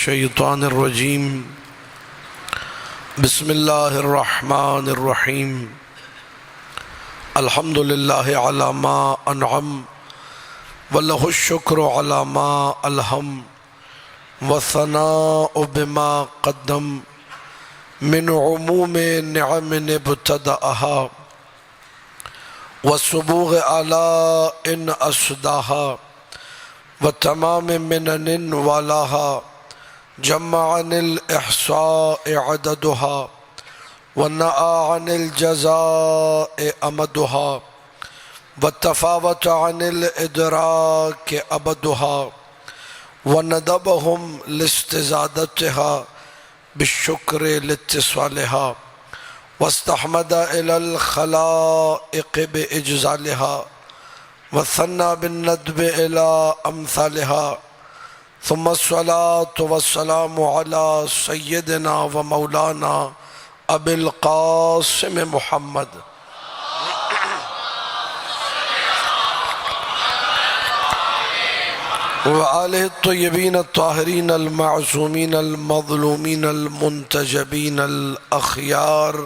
الشیطان الرجیم بسم اللہ الرحمن الرحیم الحمد للہ علی ما انعم ولہ الشکر علی ما الہم والثناء بما قدم من عموم نعم ابتدأها والسبوغ آلاء أسداها وتمام منن والاها جمع عن الإحصاء عددها ونأى عن الجزاء أمدها وتفاوت عن الإدراك أبدها وندبهم لاستزادتها بالشكر لاتصالها واستحمد إلى الخلائق بإجزالها وثنى بالندب إلى أمثالها ثم الصلاة والسلام على سيدنا ومولانا أبي القاسم محمد وآله الطيبين الطاهرين المعصومين المظلومين المنتجبين الأخيار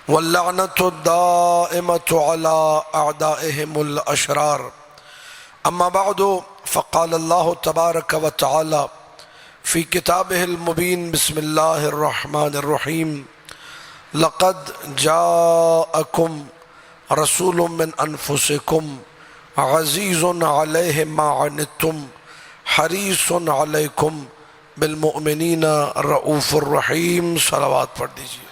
واللعنة الدائمة على أعدائهم الأشرار أما بعد فقال الله تبارك وتعالى في كتابه المبين بسم الله الرحمن الرحيم لقد جاءكم رسول من أنفسكم عزيز عليه ما عنتم حريص عليكم بالمؤمنين رؤوف الرحيم صلوات پڑھ دیجئے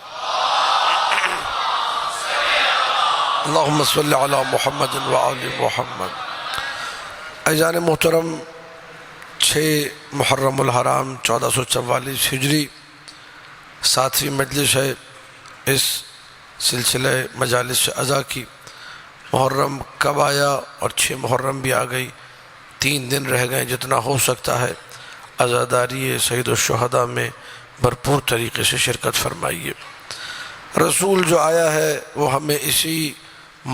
اللہم صلی علی محمد وآل محمد۔ عزیزان محترم، 6 محرم الحرام 1444 ہجری 7ویں مجلس ہے اس سلسلہ مجالس ازا کی۔ محرم کب آیا اور 6 محرم بھی آ گئی، 3 دن رہ گئے، جتنا ہو سکتا ہے عزاداری سید الشہداء میں بھرپور طریقے سے شرکت فرمائیے۔ رسول جو آیا ہے وہ ہمیں اسی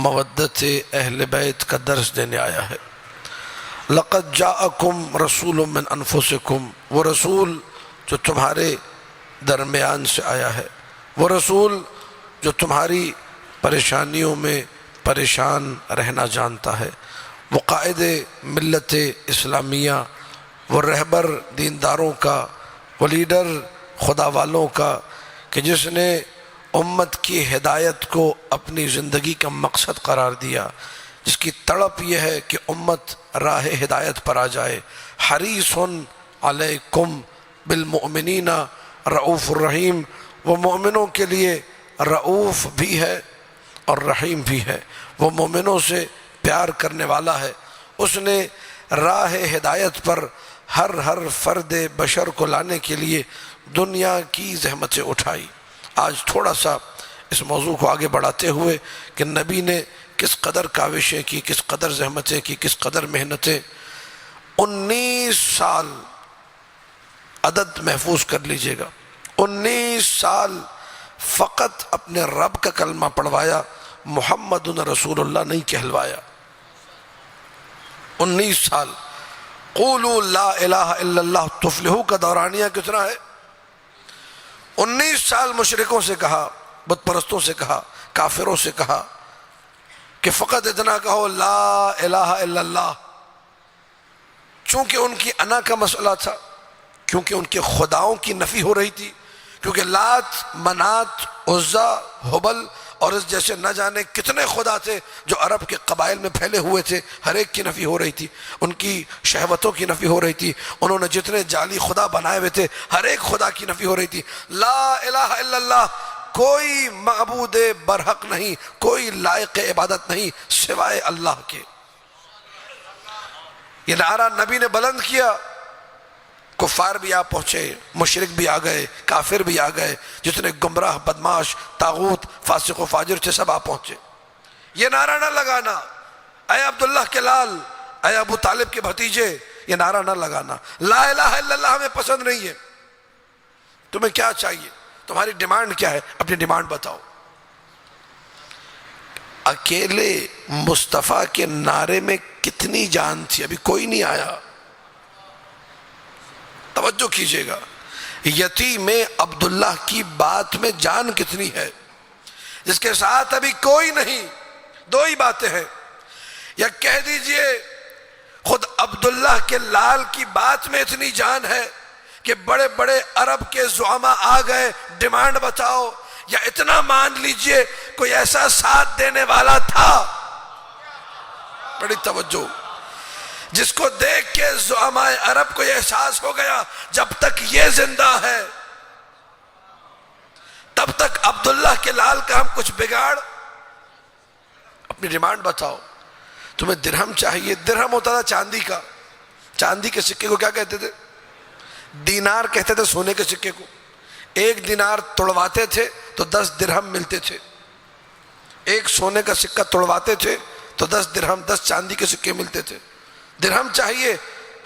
مودت اہل بیت کا درس دینے آیا ہے۔ لقد جاءکم رسول من انفسکم، وہ رسول جو تمہارے درمیان سے آیا ہے، وہ رسول جو تمہاری پریشانیوں میں پریشان رہنا جانتا ہے، وہ قائد ملت اسلامیہ، وہ رہبر دینداروں کا، وہ لیڈر خدا والوں کا، کہ جس نے امت کی ہدایت کو اپنی زندگی کا مقصد قرار دیا، جس کی تڑپ یہ ہے کہ امت راہ ہدایت پر آ جائے۔ حریص علیکم بالمؤمنین رؤوف الرحیم، وہ مومنوں کے لیے رؤوف بھی ہے اور رحیم بھی ہے، وہ مومنوں سے پیار کرنے والا ہے۔ اس نے راہ ہدایت پر ہر فرد بشر کو لانے کے لیے دنیا کی زحمتیں اٹھائی۔ آج تھوڑا سا اس موضوع کو آگے بڑھاتے ہوئے کہ نبی نے کس قدر کاوشیں کی، کس قدر زحمتیں کی، کس قدر محنتیں۔ 19 سال عدد محفوظ کر لیجئے گا، 19 سال فقط اپنے رب کا کلمہ پڑھوایا، محمد رسول اللہ نہیں کہلوایا۔ 19 سال قولوا لا الہ الا اللہ تفلحوا کا دورانیہ کتنا ہے؟ 19 سال مشرکوں سے کہا، بت پرستوں سے کہا، کافروں سے کہا کہ فقط اتنا کہو لا الہ الا اللہ، چونکہ ان کی انا کا مسئلہ تھا، کیونکہ ان کے خداؤں کی نفی ہو رہی تھی، کیونکہ لات، منات، عزا، حبل اور اس جیسے نہ جانے کتنے خدا تھے جو عرب کے قبائل میں پھیلے ہوئے تھے، ہر ایک کی نفی ہو رہی تھی، ان کی شہوتوں کی نفی ہو رہی تھی، انہوں نے جتنے جعلی خدا بنائے ہوئے تھے ہر ایک خدا کی نفی ہو رہی تھی۔ لا الہ الا اللہ، کوئی معبود برحق نہیں، کوئی لائق عبادت نہیں سوائے اللہ کے۔ یہ نعرہ نبی نے بلند کیا، کفار بھی آ پہنچے، مشرک بھی آ گئے، کافر بھی آ گئے، جتنے گمراہ، بدماش، طاغوت، فاسق و فاجر تھے سب آ پہنچے۔ یہ نعرہ نہ لگانا اے عبداللہ کے لال، اے ابو طالب کے بھتیجے، یہ نعرہ نہ لگانا لا الہ الا اللہ ہمیں پسند نہیں ہے۔ تمہیں کیا چاہیے؟ تمہاری ڈیمانڈ کیا ہے؟ اپنی ڈیمانڈ بتاؤ۔ اکیلے مصطفیٰ کے نعرے میں کتنی جان تھی، ابھی کوئی نہیں آیا۔ توجہ کیجئے گا، یتیم عبداللہ کی بات میں جان کتنی ہے، جس کے ساتھ ابھی کوئی نہیں، دو ہی باتیں ہیں، یا کہہ دیجئے خود عبداللہ کے لال کی بات میں اتنی جان ہے کہ بڑے بڑے عرب کے زعماء آ گئے ڈیمانڈ بتاؤ، یا اتنا مان لیجئے کوئی ایسا ساتھ دینے والا تھا، بڑی توجہ، جس کو دیکھ کے زعماء عرب کو یہ احساس ہو گیا جب تک یہ زندہ ہے تب تک عبداللہ کے لال کا ہم کچھ بگاڑ، اپنی ڈیمانڈ بتاؤ، تمہیں درہم چاہیے، درہم ہوتا تھا چاندی کا، چاندی کے سکے کو کیا کہتے تھے؟ دینار کہتے تھے سونے کے سکے کو، ایک دینار توڑواتے تھے تو 10 درہم ملتے تھے، ایک سونے کا سکہ توڑواتے تھے تو 10 درہم، 10 چاندی کے سکے ملتے تھے۔ درہم چاہیے،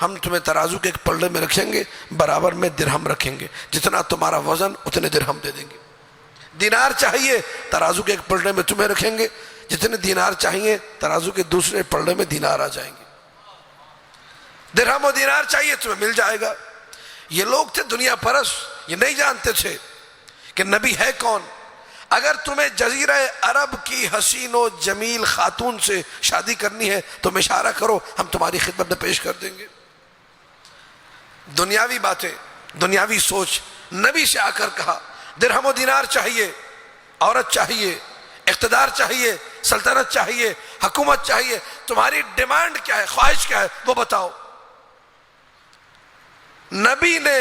ہم تمہیں ترازو کے ایک پلڑے میں رکھیں گے، برابر میں درہم رکھیں گے، جتنا تمہارا وزن اتنے درہم دے دیں گے۔ دینار چاہیے، ترازو کے ایک پلڑے میں تمہیں رکھیں گے، جتنے دینار چاہیے ترازو کے دوسرے پلڑے میں دینار آ جائیں گے۔ درہم و دینار چاہیے تمہیں مل جائے گا۔ یہ لوگ تھے دنیا پرس، یہ نہیں جانتے تھے کہ نبی ہے کون۔ اگر تمہیں جزیرہ عرب کی حسین و جمیل خاتون سے شادی کرنی ہے تو اشارہ کرو، ہم تمہاری خدمت میں پیش کر دیں گے۔ دنیاوی باتیں، دنیاوی سوچ، نبی سے آ کر کہا درہم و دینار چاہیے، عورت چاہیے، اقتدار چاہیے، سلطنت چاہیے، حکومت چاہیے، تمہاری ڈیمانڈ کیا ہے، خواہش کیا ہے وہ بتاؤ۔ نبی نے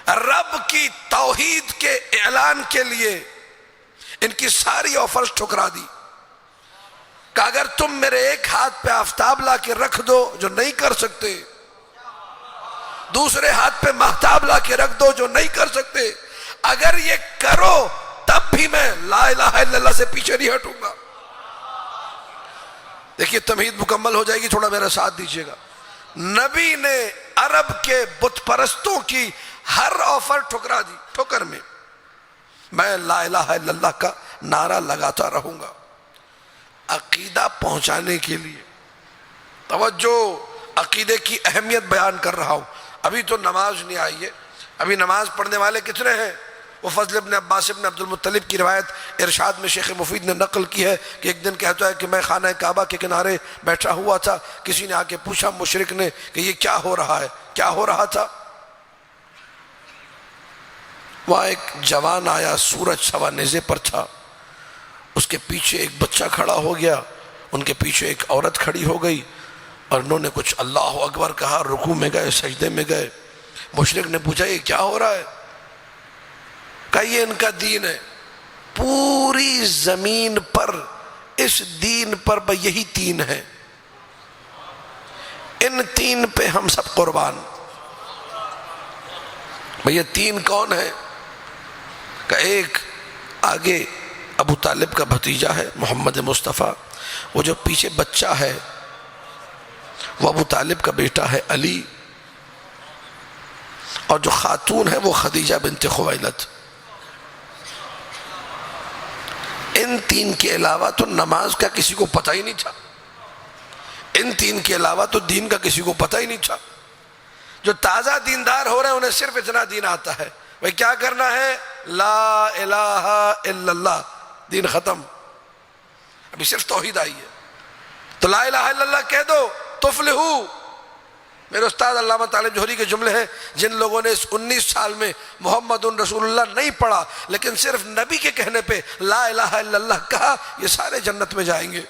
رب کی توحید کے اعلان کے لیے ان کی ساری آفرز ٹھکرا دی کہ اگر تم میرے ایک ہاتھ پہ آفتاب لا کے رکھ دو جو نہیں کر سکتے، دوسرے ہاتھ پہ مہتاب لا کے رکھ دو جو نہیں کر سکتے، اگر یہ کرو تب بھی میں لا الہ الا اللہ سے پیچھے نہیں ہٹوں گا۔ دیکھیے تمہید مکمل ہو جائے گی، تھوڑا میرا ساتھ دیجیے گا۔ نبی نے عرب کے بت پرستوں کی ہر آفر ٹھکرا دی، ٹھکر میں میں لا الہ الا اللہ کا نعرہ لگاتا رہوں گا عقیدہ پہنچانے کے لیے۔ توجہ، عقیدے کی اہمیت بیان کر رہا ہوں۔ ابھی تو نماز نہیں آئی ہے، ابھی نماز پڑھنے والے کتنے ہیں؟ وہ فضل ابن عباس ابن عبد المطلب کی روایت ارشاد میں شیخ مفید نے نقل کی ہے کہ ایک دن کہتا ہے کہ میں خانہ کعبہ کے کنارے بیٹھا ہوا تھا، کسی نے آ کے پوچھا مشرک نے کہ یہ کیا ہو رہا ہے، کیا ہو رہا تھا؟ وہاں ایک جوان آیا، سورج سوا نیزے پر تھا، اس کے پیچھے ایک بچہ کھڑا ہو گیا، ان کے پیچھے ایک عورت کھڑی ہو گئی، اور انہوں نے کچھ اللہ اکبر کہا، رکوع میں گئے، سجدے میں گئے۔ مشرک نے پوچھا یہ کیا ہو رہا ہے؟ کہ یہ ان کا دین ہے، پوری زمین پر اس دین پر یہی تین ہے، ان تین پہ ہم سب قربان۔ یہ تین کون ہے؟ کہ ایک آگے ابو طالب کا بھتیجا ہے محمد مصطفیٰ، وہ جو پیچھے بچہ ہے وہ ابو طالب کا بیٹا ہے علی، اور جو خاتون ہے وہ خدیجہ بنت خویلد۔ ان تین کے علاوہ تو نماز کا کسی کو پتہ ہی نہیں تھا، ان تین کے علاوہ تو دین کا کسی کو پتہ ہی نہیں تھا۔ جو تازہ دیندار ہو رہے ہیں انہیں صرف اتنا دین آتا ہے، وہ کیا کرنا ہے؟ لا الہ الا اللہ، دین ختم، ابھی صرف توحید آئی ہے، تو لا الہ الا اللہ کہہ دو تفلحو۔ میرے استاد علامہ طالب جوہری کے جملے ہیں، جن لوگوں نے اس 19 سال میں محمد رسول اللہ نہیں پڑھا لیکن صرف نبی کے کہنے پہ لا الہ الا اللہ کہا، یہ سارے جنت میں جائیں گے۔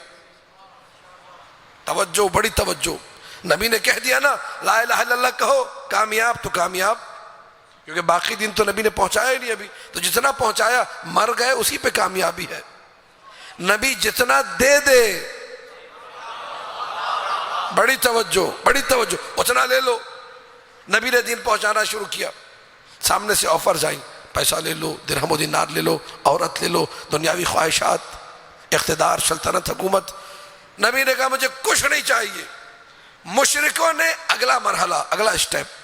توجہ، بڑی توجہ، نبی نے کہہ دیا نا لا الہ الا اللہ کہو، کامیاب تو کامیاب، کیونکہ باقی دین تو نبی نے پہنچایا ہی نہیں ابھی، تو جتنا پہنچایا مر گئے اسی پہ کامیابی ہے۔ نبی جتنا دے دے، بڑی توجہ، بڑی توجہ، اتنا لے لو۔ نبی نے دین پہنچانا شروع کیا، سامنے سے آفرز آئیں، پیسہ لے لو، درہم و دینار لے لو، عورت لے لو، دنیاوی خواہشات، اقتدار، سلطنت، حکومت۔ نبی نے کہا مجھے کچھ نہیں چاہیے۔ مشرکوں نے اگلا مرحلہ، اگلا اسٹیپ،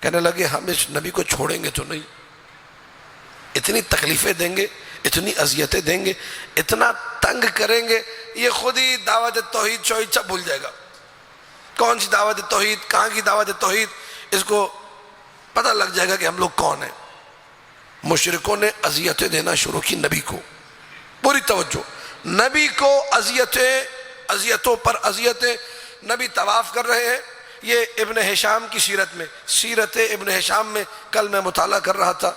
کہنے لگے ہم اس نبی کو چھوڑیں گے تو نہیں، اتنی تکلیفیں دیں گے، اتنی اذیتیں دیں گے، اتنا تنگ کریں گے، یہ خود ہی دعوت توحید شوحید سب بھول جائے گا۔ کون سی دعوت توحید، کہاں کی دعوت توحید، اس کو پتہ لگ جائے گا کہ ہم لوگ کون ہیں۔ مشرکوں نے اذیتیں دینا شروع کی نبی کو، پوری توجہ، نبی کو اذیتوں پر اذیتیں۔ نبی طواف کر رہے ہیں، یہ ابن ہشام کی سیرت میں، سیرت ابن ہشام میں کل میں مطالعہ کر رہا تھا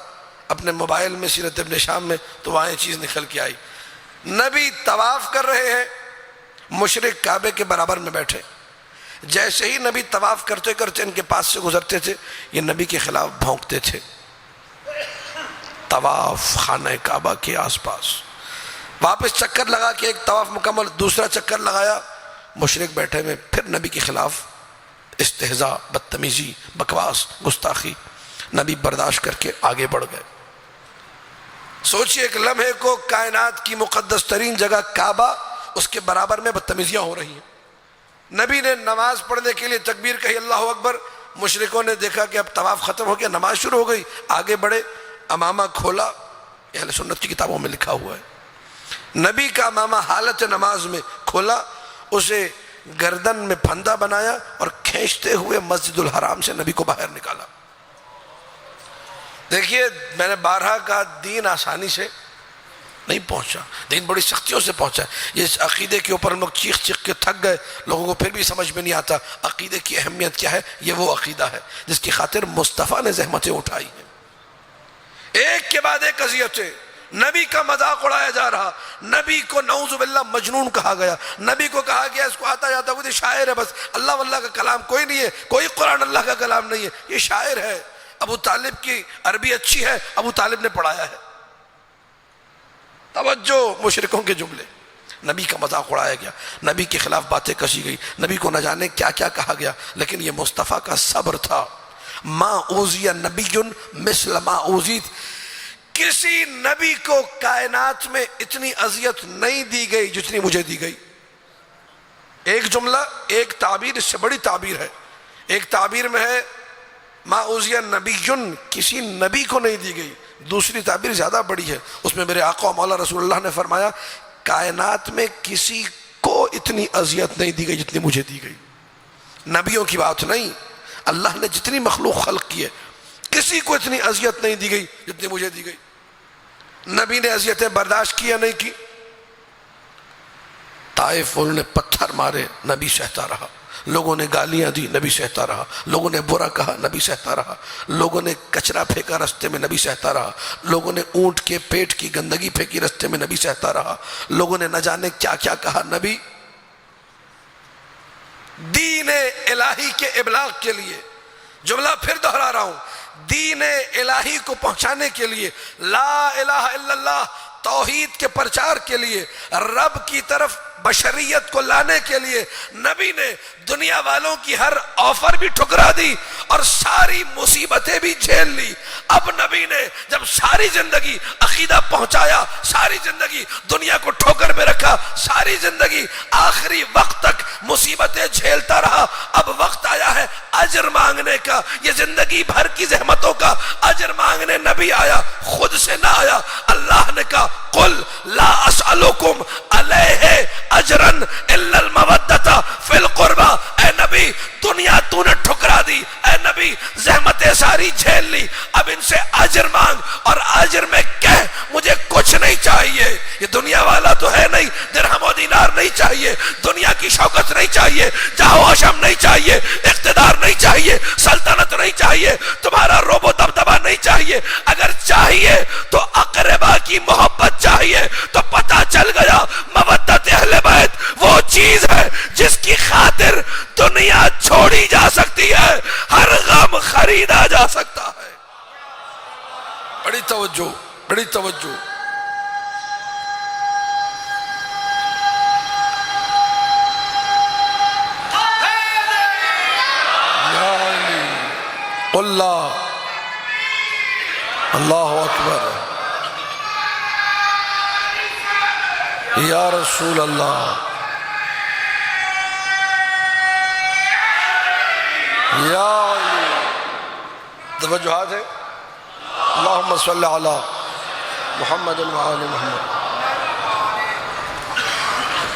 اپنے موبائل میں، سیرت ابن ہشام میں، تو وہاں یہ چیز نکل کے آئی۔ نبی طواف کر رہے ہیں، مشرک کعبے کے برابر میں بیٹھے، جیسے ہی نبی طواف کرتے کرتے ان کے پاس سے گزرتے تھے، یہ نبی کے خلاف بھونکتے تھے۔ طواف خانہ کعبہ کے آس پاس، واپس چکر لگا کے ایک طواف مکمل، دوسرا چکر لگایا، مشرک بیٹھے میں پھر نبی کے خلاف استہزاء، بدتمیزی، بکواس، گستاخی۔ نبی برداشت کر کے آگے بڑھ گئے۔ سوچئے ایک لمحے کو، کائنات کی مقدس ترین جگہ کعبہ، اس کے برابر میں بدتمیزیاں ہو رہی ہیں۔ نبی نے نماز پڑھنے کے لیے تکبیر کہی، اللہ اکبر، مشرکوں نے دیکھا کہ اب طواف ختم ہو گیا، نماز شروع ہو گئی، آگے بڑھے، امامہ کھولا، اہل سنت کی کتابوں میں لکھا ہوا ہے، نبی کا امامہ حالت نماز میں کھولا، اسے گردن میں پھندا بنایا اور کھینچتے ہوئے مسجد الحرام سے نبی کو باہر نکالا۔ دیکھیے، میں نے بارہا کہا، دین آسانی سے نہیں پہنچا، دین بڑی سختیوں سے پہنچا ہے۔ اس عقیدے کے اوپر ہم لوگ چیخ چیخ کے تھک گئے، لوگوں کو پھر بھی سمجھ میں نہیں آتا عقیدے کی اہمیت کیا ہے۔ یہ وہ عقیدہ ہے جس کی خاطر مصطفیٰ نے زحمتیں اٹھائی ہیں، ایک کے بعد ایک اذیتیں۔ نبی کا مذاق اڑایا جا رہا، نبی کو نعوذ باللہ مجنون کہا گیا، نبی کو کہا گیا اس کو آتا جاتا وہ شاعر ہے، بس اللہ واللہ کا کلام کوئی نہیں ہے، کوئی قرآن اللہ کا کلام نہیں ہے، یہ شاعر ہے۔ ابو طالب کی عربی اچھی ہے، ابو طالب نے پڑھایا ہے۔ توجہ، مشرکوں کے جملے، نبی کا مذاق اڑایا گیا، نبی کے خلاف باتیں کشی گئی، نبی کو نہ جانے کیا کیا کہا گیا، لیکن یہ مصطفیٰ کا صبر تھا۔ ما اوذی نبی مثل ما اوذیت، کسی نبی کو کائنات میں اتنی اذیت نہیں دی گئی جتنی مجھے دی گئی۔ ایک جملہ، ایک تعبیر، اس سے بڑی تعبیر ہے۔ ایک تعبیر میں ہے ما اوذی نبی، کسی نبی کو نہیں دی گئی۔ دوسری تعبیر زیادہ بڑی ہے، اس میں میرے آقا و مولا رسول اللہ نے فرمایا کائنات میں کسی کو اتنی اذیت نہیں دی گئی جتنی مجھے دی گئی۔ نبیوں کی بات نہیں، اللہ نے جتنی مخلوق خلق کی ہے کسی کو اتنی اذیت نہیں دی گئی جتنی مجھے دی گئی۔ نبی نے اذیتیں برداشت کی یا نہیں کی؟ طائف والوں نے پتھر مارے، نبی سہتا رہا، لوگوں نے گالیاں دی، نبی سہتا رہا، لوگوں نے برا کہا، نبی سہتا رہا، لوگوں نے کچرا پھینکا رستے میں، نبی سہتا رہا، لوگوں نے اونٹ کے پیٹ کی گندگی پھینکی رستے میں، نبی سہتا رہا، لوگوں نے نہ جانے کیا کیا کہا، نبی دین الہی کے ابلاغ کے لیے، جملہ پھر دہرا رہا ہوں، دین الہی کو پہنچانے کے لیے، لا الہ الا اللہ، توحید کے پرچار کے لیے، رب کی طرف بشریت کو لانے کے لیے، نبی نے دنیا والوں کی ہر آفر بھی ٹھکرا دی اور ساری مصیبتیں بھی جھیل لی۔ اب نبی نے جب ساری زندگی عقیدہ پہنچایا، ساری زندگی دنیا کو ٹھوکر میں رکھا، ساری زندگی آخری وقت تک مصیبتیں جھیلتا رہا، اب وقت آیا ہے اجر مانگنے کا، یہ زندگی بھر کی زحمتوں کا اجر مانگنے نبی آیا، خود سے نہ آیا۔ اللہ نے کہا قل لا اسألکم علیہ اجرن الا المودۃ فی القربى، اے نبی دنیا تو نے ٹھکرا دی، اے نبی زحمتیں ساری جھیل لی، اب ان سے اجر مانگ، اور اجر میں کہہ مجھے کچھ نہیں چاہیے، یہ دنیا والا تو ہے نہیں، درہم و دینار نہیں چاہیے، دنیا کی شوکت نہیں چاہیے، جاہ و حشم نہیں چاہیے، اقتدار نہیں چاہیے، سلطنت نہیں چاہیے، تمہارا روب و دبدبہ نہیں چاہیے، اگر چاہیے تو اقربا کی محبت چاہیے، تو پتہ چل گیا مودت اہل بیت وہ چیز ہے جس کی خاطر دنیا چھوڑی جا سکتی ہے، ہر غم خریدا جا سکتا ہے۔ بڑی توجہ، بڑی توجہ۔ اللہ اللہ اکبر، یا رسول اللہ، یا علی، توجہات ہے، اللہم صلی علی محمد و آل محمد،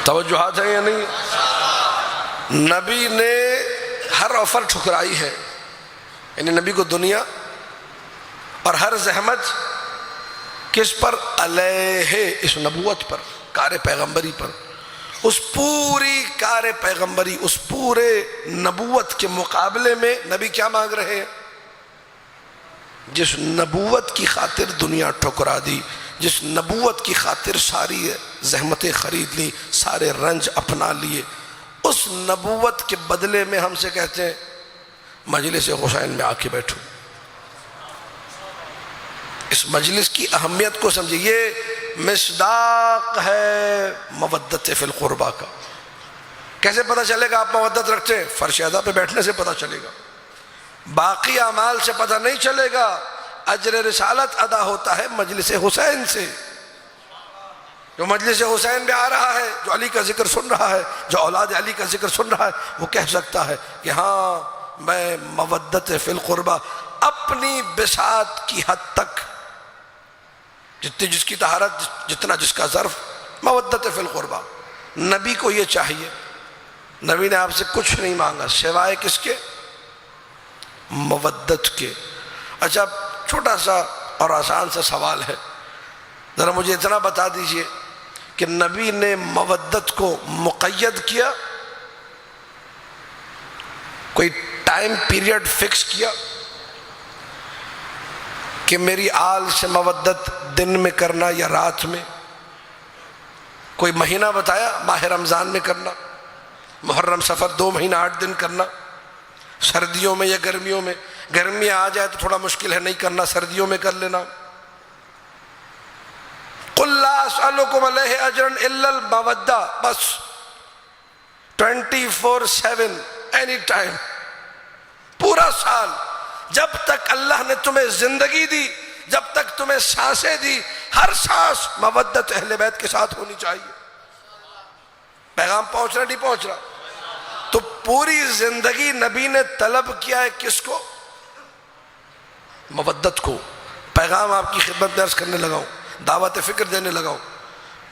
توجہات ہے یا نہیں؟ نبی نے ہر آفر ٹھکرائی ہے، یعنی نبی کو دنیا اور ہر زحمت کس پر؟ علیہ، اس نبوت پر، کار پیغمبری پر. اس پوری کار پیغمبری، اس پورے نبوت کے مقابلے میں نبی کیا مانگ رہے ہیں؟ جس نبوت کی خاطر دنیا ٹھکرا دی، جس نبوت کی خاطر ساری زحمتیں خرید لی، سارے رنج اپنا لیے، اس نبوت کے بدلے میں ہم سے کہتے ہیں مجلس حسین میں آ کے بیٹھو. اس مجلس کی اہمیت کو سمجھے، یہ مصداق ہے مودت فی القربہ کا. کیسے پتہ چلے گا آپ مودت رکھتے ہیں؟ فرش ادا پہ بیٹھنے سے پتہ چلے گا، باقی اعمال سے پتہ نہیں چلے گا. اجر رسالت ادا ہوتا ہے مجلس حسین سے. جو مجلس حسین میں آ رہا ہے، جو علی کا ذکر سن رہا ہے، جو اولاد علی کا ذکر سن رہا ہے، وہ کہہ سکتا ہے کہ ہاں میں مودت فی القربہ اپنی بساط کی حد تک، جتنی جس کی طہارت، جتنا جس کا ظرف، مودت فی القربہ. نبی کو یہ چاہیے. نبی نے آپ سے کچھ نہیں مانگا سوائے کس کے؟ مودت کے. اچھا چھوٹا سا اور آسان سا سوال ہے، ذرا مجھے اتنا بتا دیجئے کہ نبی نے مودت کو مقید کیا؟ کوئی ٹائم پیریڈ فکس کیا کہ میری آل سے مودت دن میں کرنا یا رات میں؟ کوئی مہینہ بتایا؟ ماہ رمضان میں کرنا، محرم صفر 2 مہینہ 8 دن کرنا، سردیوں میں یا گرمیوں میں؟ گرمی آ جائے تو تھوڑا مشکل ہے، نہیں کرنا، سردیوں میں کر لینا. قُلْ لَا أَسْأَلُكُمْ عَلَيْهِ أَجْرًا إِلَّا الْمَوَدَّةَ. بس 24/7 اینی ٹائم، پورا سال، جب تک اللہ نے تمہیں زندگی دی، جب تک تمہیں سانسیں دی، ہر سانس مودت اہل بیت کے ساتھ ہونی چاہیے. پیغام پہنچ رہا نہیں پہنچ رہا؟ تو پوری زندگی نبی نے طلب کیا ہے کس کو؟ مودت کو. پیغام آپ کی خدمت میں عرض کرنے لگا ہوں، دعوت فکر دینے لگا ہوں،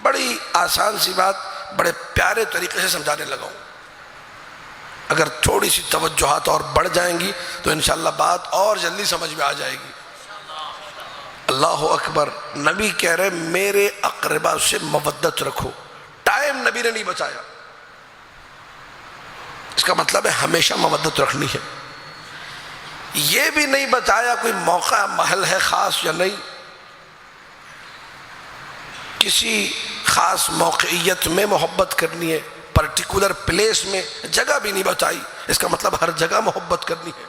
بڑی آسان سی بات بڑے پیارے طریقے سے سمجھانے لگا ہوں. اگر تھوڑی سی توجہات اور بڑھ جائیں گی تو انشاءاللہ بات اور جلدی سمجھ میں آ جائے گی. اللہ اکبر. نبی کہہ رہے میرے اقربا سے مودت رکھو. ٹائم نبی نے نہیں بچایا، اس کا مطلب ہے ہمیشہ مودت رکھنی ہے. یہ بھی نہیں بتایا کوئی موقع محل ہے خاص یا نہیں، کسی خاص موقعیت میں محبت کرنی ہے، پرٹیکولر پلیس میں. جگہ بھی نہیں بتائی، اس کا مطلب ہر جگہ محبت کرنی ہے.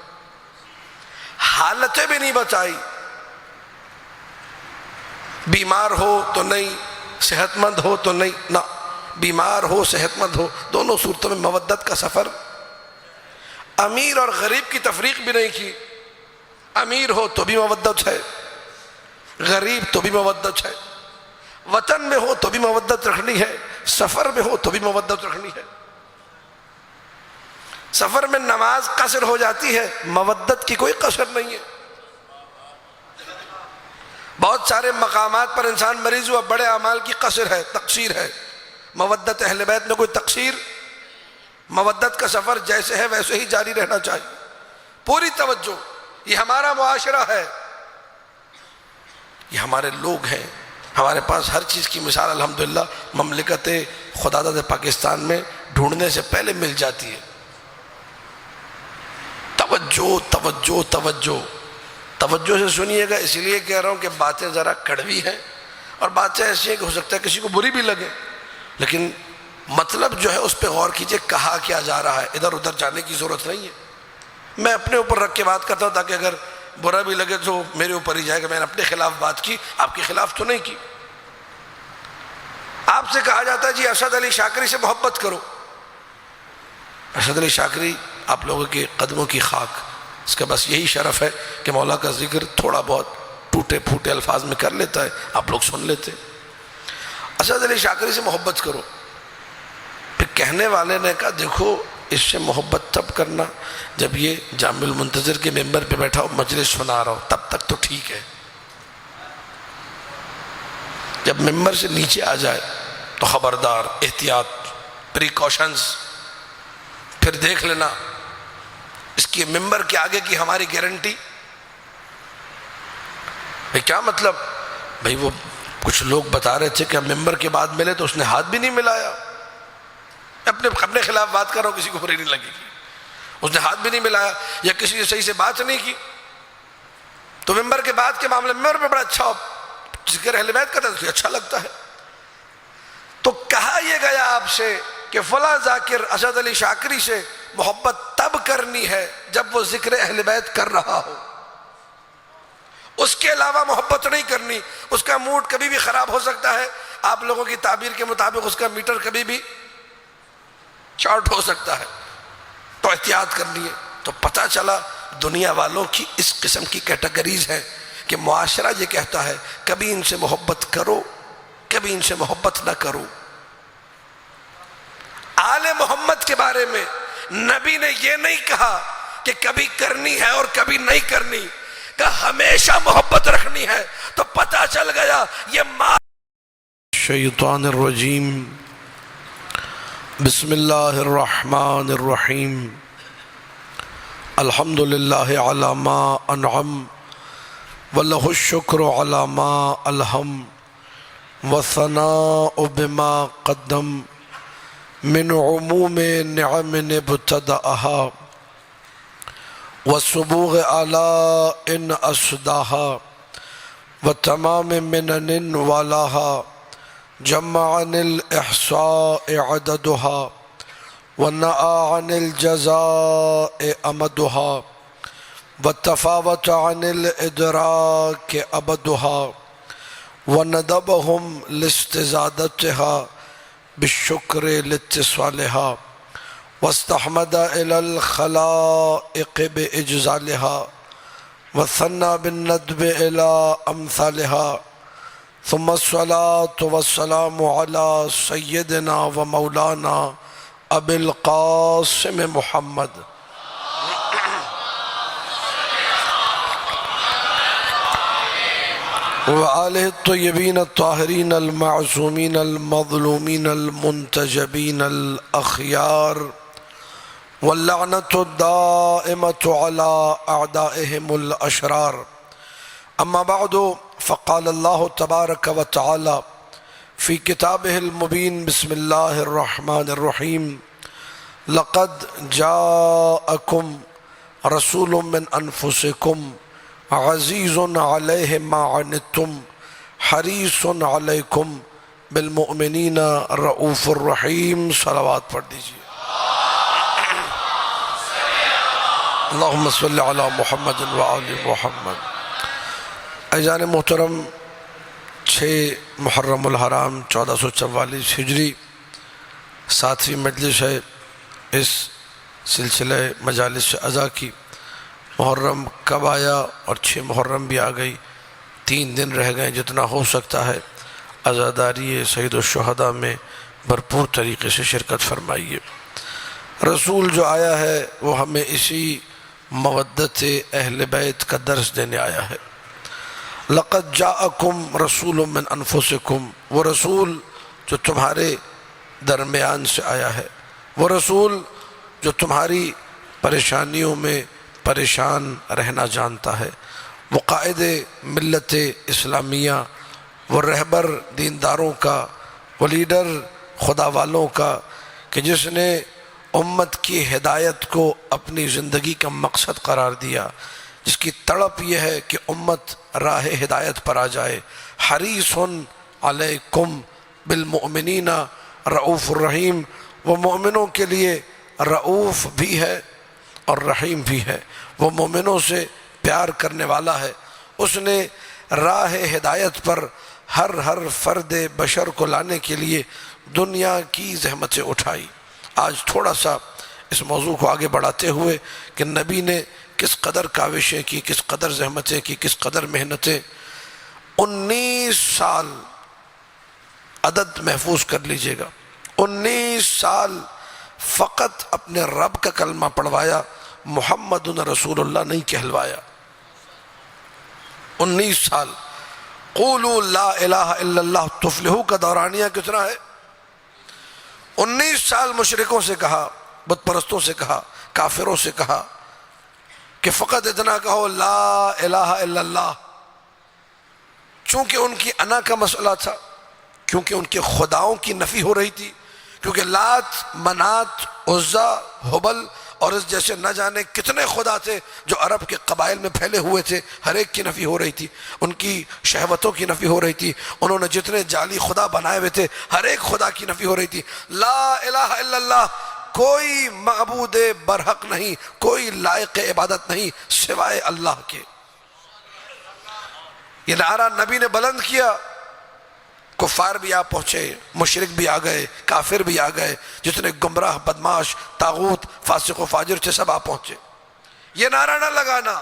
حالتیں بھی نہیں بتائی، بیمار ہو تو نہیں، صحت مند ہو تو نہیں، نہ، بیمار ہو صحت مند ہو دونوں صورتوں میں مودت کا سفر. امیر اور غریب کی تفریق بھی نہیں کی. امیر ہو تو بھی مودت ہے، غریب تو بھی مودت ہے، وطن میں ہو تو بھی مودت رکھنی ہے، سفر میں ہو تو بھی مودت رکھنی ہے. سفر میں نماز قصر ہو جاتی ہے، مودت کی کوئی قصر نہیں ہے. بہت سارے مقامات پر انسان مریض ہوا، بڑے اعمال کی قصر ہے، تقصیر ہے. مودت اہل بیت میں کوئی تقصیر؟ مودت کا سفر جیسے ہے ویسے ہی جاری رہنا چاہیے. پوری توجہ. یہ ہمارا معاشرہ ہے، یہ ہمارے لوگ ہیں. ہمارے پاس ہر چیز کی مثال الحمدللہ مملکت خداداد پاکستان میں ڈھونڈنے سے پہلے مل جاتی ہے. توجہ توجہ توجہ توجہ سے سنیے گا. اس لیے کہہ رہا ہوں کہ باتیں ذرا کڑوی ہیں اور باتیں ایسی ہیں کہ ہو سکتا ہے کسی کو بری بھی لگے، لیکن مطلب جو ہے اس پہ غور کیجئے، کہا کیا جا رہا ہے. ادھر ادھر جانے کی ضرورت نہیں ہے. میں اپنے اوپر رکھ کے بات کرتا ہوں تاکہ اگر برا بھی لگے تو میرے اوپر ہی جائے گا. میں نے اپنے خلاف بات کی، آپ کے خلاف تو نہیں کی. آپ سے کہا جاتا ہے جی اسد علی شاکری سے محبت کرو. اسد علی شاکری آپ لوگوں کے قدموں کی خاک، اس کا بس یہی شرف ہے کہ مولا کا ذکر تھوڑا بہت ٹوٹے پھوٹے الفاظ میں کر لیتا ہے، آپ لوگ سن لیتے. اسد علی شاکری سے محبت کرو. پھر کہنے والے نے کہا دیکھو اس سے محبت تب کرنا جب یہ جامع المنتظر کے ممبر پہ بیٹھا ہو مجلس سنا رہا ہو، تب تک تو ٹھیک ہے. جب ممبر سے نیچے آ جائے تو خبردار، احتیاط، پریکاشنز. پھر دیکھ لینا اس کی ممبر کے آگے کی ہماری گارنٹی. بھئی کیا مطلب؟ بھئی وہ کچھ لوگ بتا رہے تھے کہ ہم ممبر کے بعد ملے تو اس نے ہاتھ بھی نہیں ملایا. اپنے خلاف بات کر رہا ہوں، کسی کو بری نہیں لگے گی. اس نے ہاتھ بھی نہیں ملایا یا کسی سے صحیح سے بات نہیں کی. تو ممبر کے بعد کے معاملے ممبر پہ بڑا اچھا ذکر اہل بیت کرتا ہے، اچھا لگتا ہے. تو کہا یہ گیا آپ سے کہ فلاں ذاکر اسد علی شاکری سے محبت تب کرنی ہے جب وہ ذکر اہل بیت کر رہا ہو، اس کے علاوہ محبت نہیں کرنی. اس کا موڈ کبھی بھی خراب ہو سکتا ہے، آپ لوگوں کی تعبیر کے مطابق اس کا میٹر کبھی بھی شارٹ ہو سکتا ہے، تو احتیاط کرنی ہے. تو پتہ چلا دنیا والوں کی اس قسم کی کیٹیگریز ہیں کہ معاشرہ یہ کہتا ہے کبھی ان سے محبت کرو، کبھی ان سے محبت نہ کرو. آل محمد کے بارے میں نبی نے یہ نہیں کہا کہ کبھی کرنی ہے اور کبھی نہیں کرنی، کہ ہمیشہ محبت رکھنی ہے. تو پتہ چل گیا یہ شیطان الرجیم. بسم اللہ الرحمن الرحیم. الحمدللہ علی ما انعم ولہ الشکر علی ما الہم والثناء بما قدم من عموم نعم ابتدأها والسبوغ آلاء أسداها وتمام منن والاها جمع عن الإحصاء عددها ونأى عن الجزاء أمدها وتفاوت عن الإدراك أبدها وندبهم لاستزادتها بالشكر لاتصالها واستحمد إلى الخلائق بإجزالها وثنى بالندب إلى أمثالها ثم الصلاة والسلام على سيدنا ومولانا أبي القاسم محمد وآله الطيبين الطاهرين المعصومين المظلومين المنتجبين الأخيار واللعنة الدائمة على أعدائهم الأشرار. أما بعد، فقال الله تبارك وتعالى في كتابه المبين بسم الله الرحمن الرحيم: لقد جاءكم رسول من أنفسكم عزیز علیہ ما عنتم حریص علیکم بالمؤمنین رؤوف الرحیم. صلوات پڑھ دیجئے. اللہم صلی علی محمد وآل محمد. عزیزان محترم، 6 محرم الحرام 1444 ہجری 7ویں مجلس ہے اس سلسلہ مجالس اعضاء کی. محرم کب آیا اور 6 محرم بھی آ گئی، 3 دن رہ گئے. جتنا ہو سکتا ہے عزاداری سید الشہداء میں بھرپور طریقے سے شرکت فرمائیے. رسول جو آیا ہے وہ ہمیں اسی مودت اہل بیت کا درس دینے آیا ہے. لقد جاءکم رسول من انفسکم، وہ رسول جو تمہارے درمیان سے آیا ہے، وہ رسول جو تمہاری پریشانیوں میں پریشان رہنا جانتا ہے، وہ قائد ملت اسلامیہ، وہ رہبر دینداروں کا، وہ لیڈر خدا والوں کا، کہ جس نے امت کی ہدایت کو اپنی زندگی کا مقصد قرار دیا، جس کی تڑپ یہ ہے کہ امت راہ ہدایت پر آ جائے. حریص علیکم بالمؤمنین رؤوف الرحیم. وہ مومنوں کے لیے رؤوف بھی ہے اور رحیم بھی ہے. وہ مومنوں سے پیار کرنے والا ہے. اس نے راہ ہدایت پر ہر فرد بشر کو لانے کے لیے دنیا کی زحمتیں اٹھائی. آج تھوڑا سا اس موضوع کو آگے بڑھاتے ہوئے کہ نبی نے کس قدر کاوشیں کی، کس قدر زحمتیں کی، کس قدر محنتیں. 19 سال عدد محفوظ کر لیجئے گا، 19 سال فقط اپنے رب کا کلمہ پڑھوایا، محمد رسول اللہ نہیں کہلوایا. 19 سال. قولوا لا الہ الا اللہ تفلحوا کا دورانیہ کتنا ہے؟ 19 سال مشرکوں سے کہا، بت پرستوں سے کہا، کافروں سے کہا کہ فقط اتنا کہو لا الہ الا اللہ. چونکہ ان کی انا کا مسئلہ تھا، کیونکہ ان کے خداؤں کی نفی ہو رہی تھی، کیونکہ لات، منات، عزا، حبل اور اس جیسے نہ جانے کتنے خدا تھے جو عرب کے قبائل میں پھیلے ہوئے تھے، ہر ایک کی نفی ہو رہی تھی، ان کی شہوتوں کی نفی ہو رہی تھی، انہوں نے جتنے جعلی خدا بنائے ہوئے تھے ہر ایک خدا کی نفی ہو رہی تھی۔ لا الہ الا اللہ، کوئی معبود برحق نہیں، کوئی لائق عبادت نہیں سوائے اللہ کے۔ یہ نعرہ نبی نے بلند کیا، کفار بھی آ پہنچے، مشرک بھی آ گئے، کافر بھی آ گئے، جتنے گمراہ، بدماش، طاغوت، فاسق و فاجر تھے سب آ پہنچے۔ یہ نعرہ نہ لگانا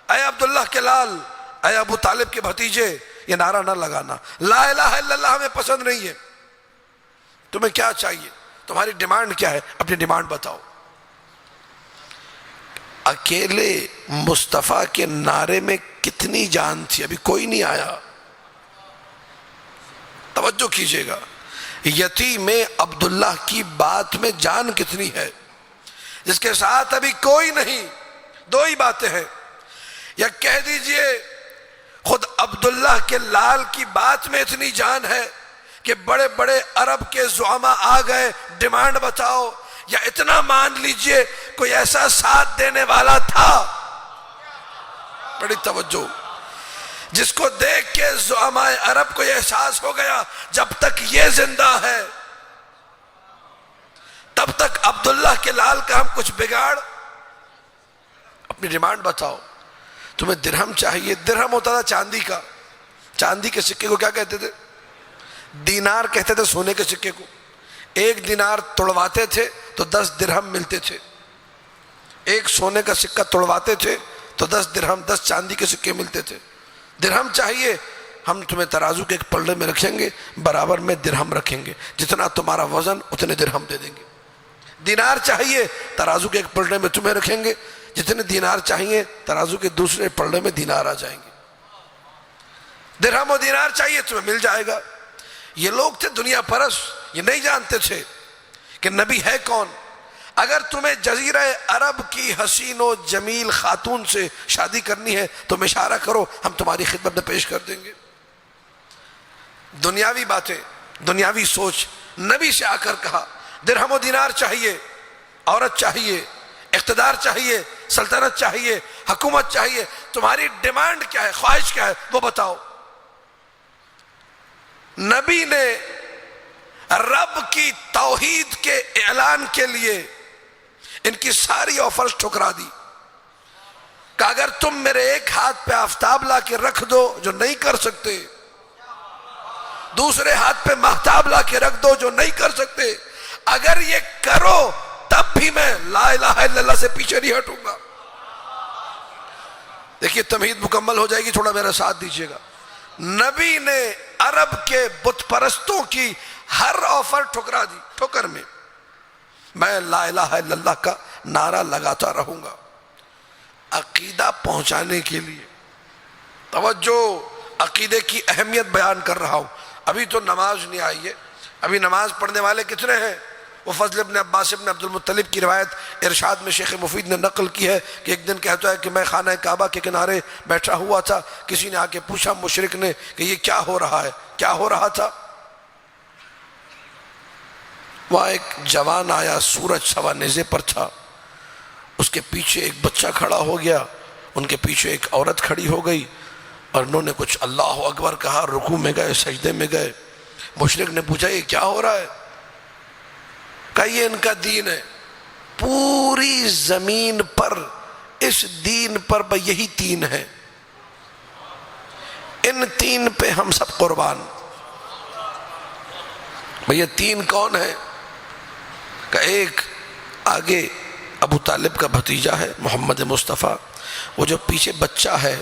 اے عبداللہ کے لال، اے ابو طالب کے بھتیجے، یہ نعرہ نہ لگانا، لا الہ الا اللہ ہمیں پسند نہیں ہے۔ تمہیں کیا چاہیے؟ تمہاری ڈیمانڈ کیا ہے؟ اپنی ڈیمانڈ بتاؤ۔ اکیلے مصطفیٰ کے نعرے میں کتنی جان تھی، ابھی کوئی نہیں آیا۔ توجہ کیجئے گا، یتیم عبداللہ کی بات میں جان کتنی ہے، جس کے ساتھ ابھی کوئی نہیں۔ دو ہی باتیں ہیں، یا کہہ دیجئے خود عبداللہ کے لال کی بات میں اتنی جان ہے کہ بڑے بڑے عرب کے زعماء آ گئے، ڈیمانڈ بتاؤ، یا اتنا مان لیجئے کوئی ایسا ساتھ دینے والا تھا۔ بڑی توجہ، جس کو دیکھ کے زعماء عرب کو یہ احساس ہو گیا جب تک یہ زندہ ہے تب تک عبداللہ کے لال کا ہم کچھ بگاڑ۔ اپنی ڈیمانڈ بتاؤ۔ تمہیں درہم چاہیے؟ درہم ہوتا تھا چاندی کا، چاندی کے سکے کو کیا کہتے تھے؟ دینار کہتے تھے سونے کے سکے کو۔ ایک دینار توڑواتے تھے تو 10 درہم ملتے تھے، ایک سونے کا سکہ توڑواتے تھے تو 10 درہم، 10 چاندی کے سکے ملتے تھے۔ درہم چاہیے؟ ہم تمہیں ترازو کے ایک پلڑے میں رکھیں گے، برابر میں درہم رکھیں گے، جتنا تمہارا وزن اتنے درہم دے دیں گے۔ دینار چاہیے؟ ترازو کے ایک پلڑے میں تمہیں رکھیں گے، جتنے دینار چاہیے ترازو کے دوسرے پلڑے میں دینار آ جائیں گے۔ درہم و دینار چاہیے تمہیں مل جائے گا۔ یہ لوگ تھے دنیا پرست، یہ نہیں جانتے تھے کہ نبی ہے کون۔ اگر تمہیں جزیرہ عرب کی حسین و جمیل خاتون سے شادی کرنی ہے تو اشارہ کرو، ہم تمہاری خدمت میں پیش کر دیں گے۔ دنیاوی باتیں، دنیاوی سوچ، نبی سے آ کر کہا درہم و دینار چاہیے، عورت چاہیے، اقتدار چاہیے، سلطنت چاہیے، حکومت چاہیے، تمہاری ڈیمانڈ کیا ہے، خواہش کیا ہے وہ بتاؤ۔ نبی نے رب کی توحید کے اعلان کے لیے ان کی ساری آفرز ٹھکرا دی کہ اگر تم میرے ایک ہاتھ پہ آفتاب لا کے رکھ دو جو نہیں کر سکتے، دوسرے ہاتھ پہ مہتاب لا کے رکھ دو جو نہیں کر سکتے، اگر یہ کرو تب بھی میں لا الہ الا اللہ سے پیچھے نہیں ہٹوں گا۔ دیکھیے تمہید مکمل ہو جائے گی، تھوڑا میرا ساتھ دیجئے گا۔ نبی نے عرب کے بت پرستوں کی ہر آفر ٹھکرا دی، ٹھکر میں لا الہ الا اللہ کا نعرہ لگاتا رہوں گا عقیدہ پہنچانے کے لیے۔ توجہ، عقیدے کی اہمیت بیان کر رہا ہوں۔ ابھی تو نماز نہیں آئی ہے، ابھی نماز پڑھنے والے کتنے ہیں؟ وہ فضل ابن عباس ابن عبد المطلب کی روایت ارشاد میں شیخ مفید نے نقل کی ہے کہ ایک دن کہتا ہے کہ میں خانہ کعبہ کے کنارے بیٹھا ہوا تھا، کسی نے آ کے پوچھا مشرک نے کہ یہ کیا ہو رہا ہے؟ کیا ہو رہا تھا؟ وہاں ایک جوان آیا، سورج سوا نیزے پر تھا، اس کے پیچھے ایک بچہ کھڑا ہو گیا، ان کے پیچھے ایک عورت کھڑی ہو گئی، اور انہوں نے کچھ اللہ اکبر کہا، رکوع میں گئے، سجدے میں گئے۔ مشرک نے پوچھا یہ کیا ہو رہا ہے؟ کہا یہ ان کا دین ہے، پوری زمین پر اس دین پر یہی تین ہے، ان تین پہ ہم سب قربان۔ یہ تین کون ہے؟ کہ ایک آگے ابو طالب کا بھتیجا ہے محمد مصطفیٰ، وہ جو پیچھے بچہ ہے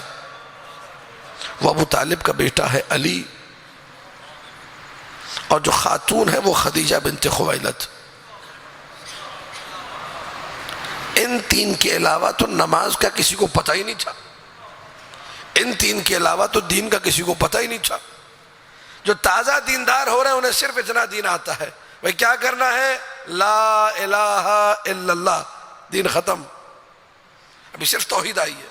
وہ ابو طالب کا بیٹا ہے علی، اور جو خاتون ہے وہ خدیجہ بنت خویلد۔ ان تین کے علاوہ تو نماز کا کسی کو پتہ ہی نہیں تھا، ان تین کے علاوہ تو دین کا کسی کو پتہ ہی نہیں تھا۔ جو تازہ دیندار ہو رہے ہیں انہیں صرف اتنا دین آتا ہے، بھئی کیا کرنا ہے؟ لا الہ الا اللہ، دین ختم، ابھی صرف توحید آئی ہے۔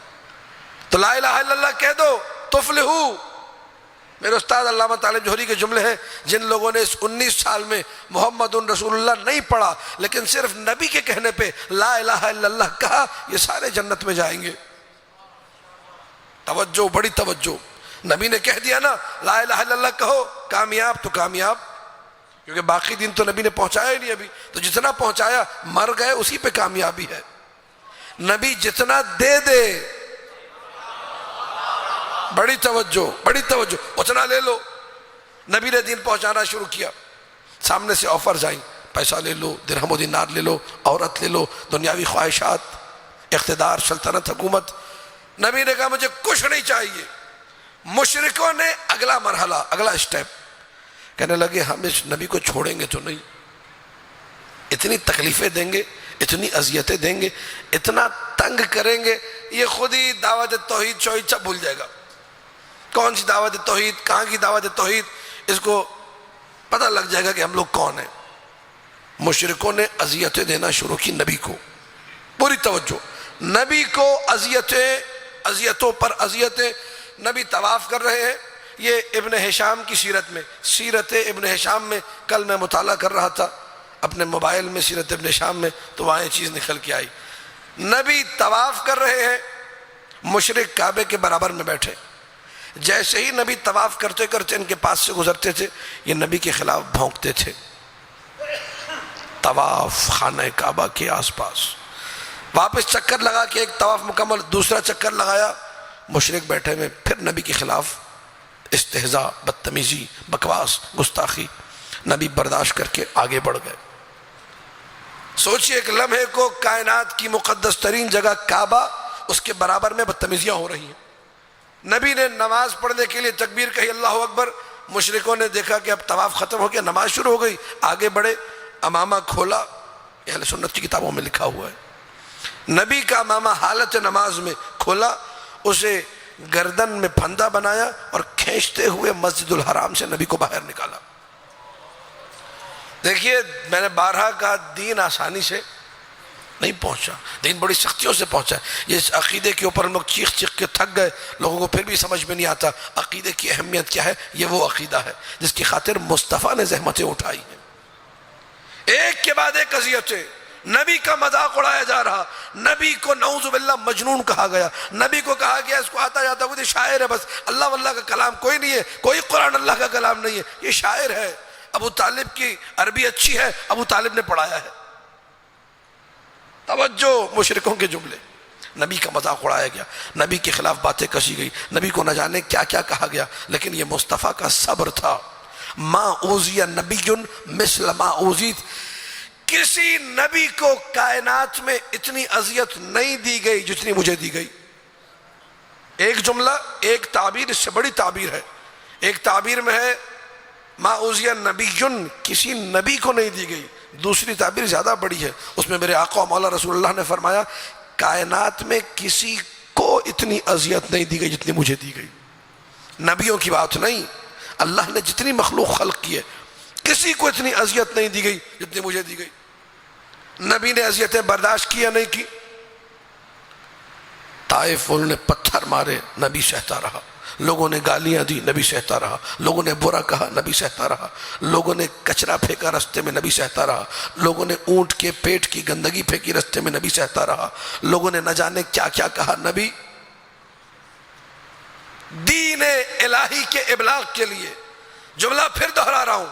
تو لا الہ الا اللہ کہہ دو تفلحو، میرے استاد علامہ طالب جوہری کے جملے ہیں، جن لوگوں نے اس 19 سال میں محمد رسول اللہ نہیں پڑھا لیکن صرف نبی کے کہنے پہ لا الہ الا اللہ کہا، یہ سارے جنت میں جائیں گے۔ توجہ، بڑی توجہ، نبی نے کہہ دیا نا لا الہ الا اللہ کہو، کامیاب تو کامیاب، کیونکہ باقی دین تو نبی نے پہنچایا ہی نہیں ابھی، تو جتنا پہنچایا مر گئے اسی پہ کامیابی ہے۔ نبی جتنا دے دے، بڑی توجہ، بڑی توجہ، اتنا لے لو۔ نبی نے دین پہنچانا شروع کیا، سامنے سے آفرز آئیں، پیسہ لے لو، درہم و دینار لے لو، عورت لے لو، دنیاوی خواہشات، اقتدار، سلطنت، حکومت۔ نبی نے کہا مجھے کچھ نہیں چاہیے۔ مشرکوں نے اگلا مرحلہ، اگلا اسٹیپ، کہنے لگے ہم اس نبی کو چھوڑیں گے تو نہیں، اتنی تکلیفیں دیں گے، اتنی اذیتیں دیں گے، اتنا تنگ کریں گے، یہ خود ہی دعوت توحید شوحید سب بھول جائے گا۔ کون سی دعوت توحید، کہاں کی دعوت توحید، اس کو پتہ لگ جائے گا کہ ہم لوگ کون ہیں۔ مشرکوں نے اذیتیں دینا شروع کی نبی کو، پوری توجہ، نبی کو اذیتوں پر اذیتیں۔ نبی طواف کر رہے ہیں، یہ ابن ہشام کی سیرت میں، سیرت ابن ہشام میں کل میں مطالعہ کر رہا تھا اپنے موبائل میں، سیرت ابن ہشام میں، تو وہاں یہ چیز نکل کے آئی۔ نبی طواف کر رہے ہیں، مشرک کعبے کے برابر میں بیٹھے، جیسے ہی نبی طواف کرتے کرتے ان کے پاس سے گزرتے تھے، یہ نبی کے خلاف بھونکتے تھے۔ طواف خانہ کعبہ کے آس پاس، واپس چکر لگا کے ایک طواف مکمل، دوسرا چکر لگایا، مشرک بیٹھے میں پھر نبی کے خلاف استہزاء، بدتمیزی، بکواس، گستاخی۔ نبی برداشت کر کے آگے بڑھ گئے۔ سوچئے ایک لمحے کو، کائنات کی مقدس ترین جگہ کعبہ، اس کے برابر میں بدتمیزیاں ہو رہی ہیں۔ نبی نے نماز پڑھنے کے لیے تکبیر کہی، اللہ اکبر، مشرکوں نے دیکھا کہ اب طواف ختم ہو گیا، نماز شروع ہو گئی، آگے بڑھے، امامہ کھولا، اہل سنت کی کتابوں میں لکھا ہوا ہے، نبی کا امامہ حالت نماز میں کھولا، اسے گردن میں پھندا بنایا اور کھینچتے ہوئے مسجد الحرام سے نبی کو باہر نکالا۔ دیکھیے میں نے بارہا کہا، دین آسانی سے نہیں پہنچا، دین بڑی سختیوں سے پہنچا ہے۔ یہ عقیدے کے اوپر ہم لوگ چیخ چیخ کے تھک گئے، لوگوں کو پھر بھی سمجھ میں نہیں آتا عقیدے کی اہمیت کیا ہے۔ یہ وہ عقیدہ ہے جس کی خاطر مصطفیٰ نے زحمتیں اٹھائی ہیں، ایک کے بعد ایک اذیتیں۔ نبی کا مذاق اڑایا جا رہا، نبی کو نعوذ باللہ مجنون کہا گیا، نبی کو کہا گیا اس کو آتا جاتا وہ شاعر ہے، بس اللہ واللہ کا کلام کوئی نہیں ہے، کوئی قرآن اللہ کا کلام نہیں ہے، یہ شاعر ہے۔ ابو طالب کی عربی اچھی ہے، ابو طالب نے پڑھایا ہے۔ توجہ، مشرکوں کے جملے، نبی کا مذاق اڑایا گیا، نبی کے خلاف باتیں کشی گئی، نبی کو نہ جانے کیا کیا کہا گیا، لیکن یہ مصطفیٰ کا صبر تھا۔ ما اوذی نبی مثل ما اوذیت، کسی نبی کو کائنات میں اتنی اذیت نہیں دی گئی جتنی مجھے دی گئی۔ ایک جملہ، ایک تعبیر، اس سے بڑی تعبیر ہے۔ ایک تعبیر میں ہے ما اوذی نبی، کسی نبی کو نہیں دی گئی۔ دوسری تعبیر زیادہ بڑی ہے، اس میں میرے آقا و مولا رسول اللہ نے فرمایا کائنات میں کسی کو اتنی اذیت نہیں دی گئی جتنی مجھے دی گئی۔ نبیوں کی بات نہیں، اللہ نے جتنی مخلوق خلق کی ہے کسی کو اتنی اذیت نہیں دی گئی جتنی مجھے دی گئی۔ نبی نے اذیتیں برداشت کی یا نہیں کی؟ طائف انہوں نے پتھر مارے، نبی سہتا رہا، لوگوں نے گالیاں دی، نبی سہتا رہا، لوگوں نے برا کہا، نبی سہتا رہا، لوگوں نے کچرا پھینکا رستے میں، نبی سہتا رہا، لوگوں نے اونٹ کے پیٹ کی گندگی پھینکی رستے میں، نبی سہتا رہا، لوگوں نے نہ جانے کیا کیا کہا، نبی دین الہی کے ابلاغ کے لیے، جملہ پھر دہرا رہا ہوں،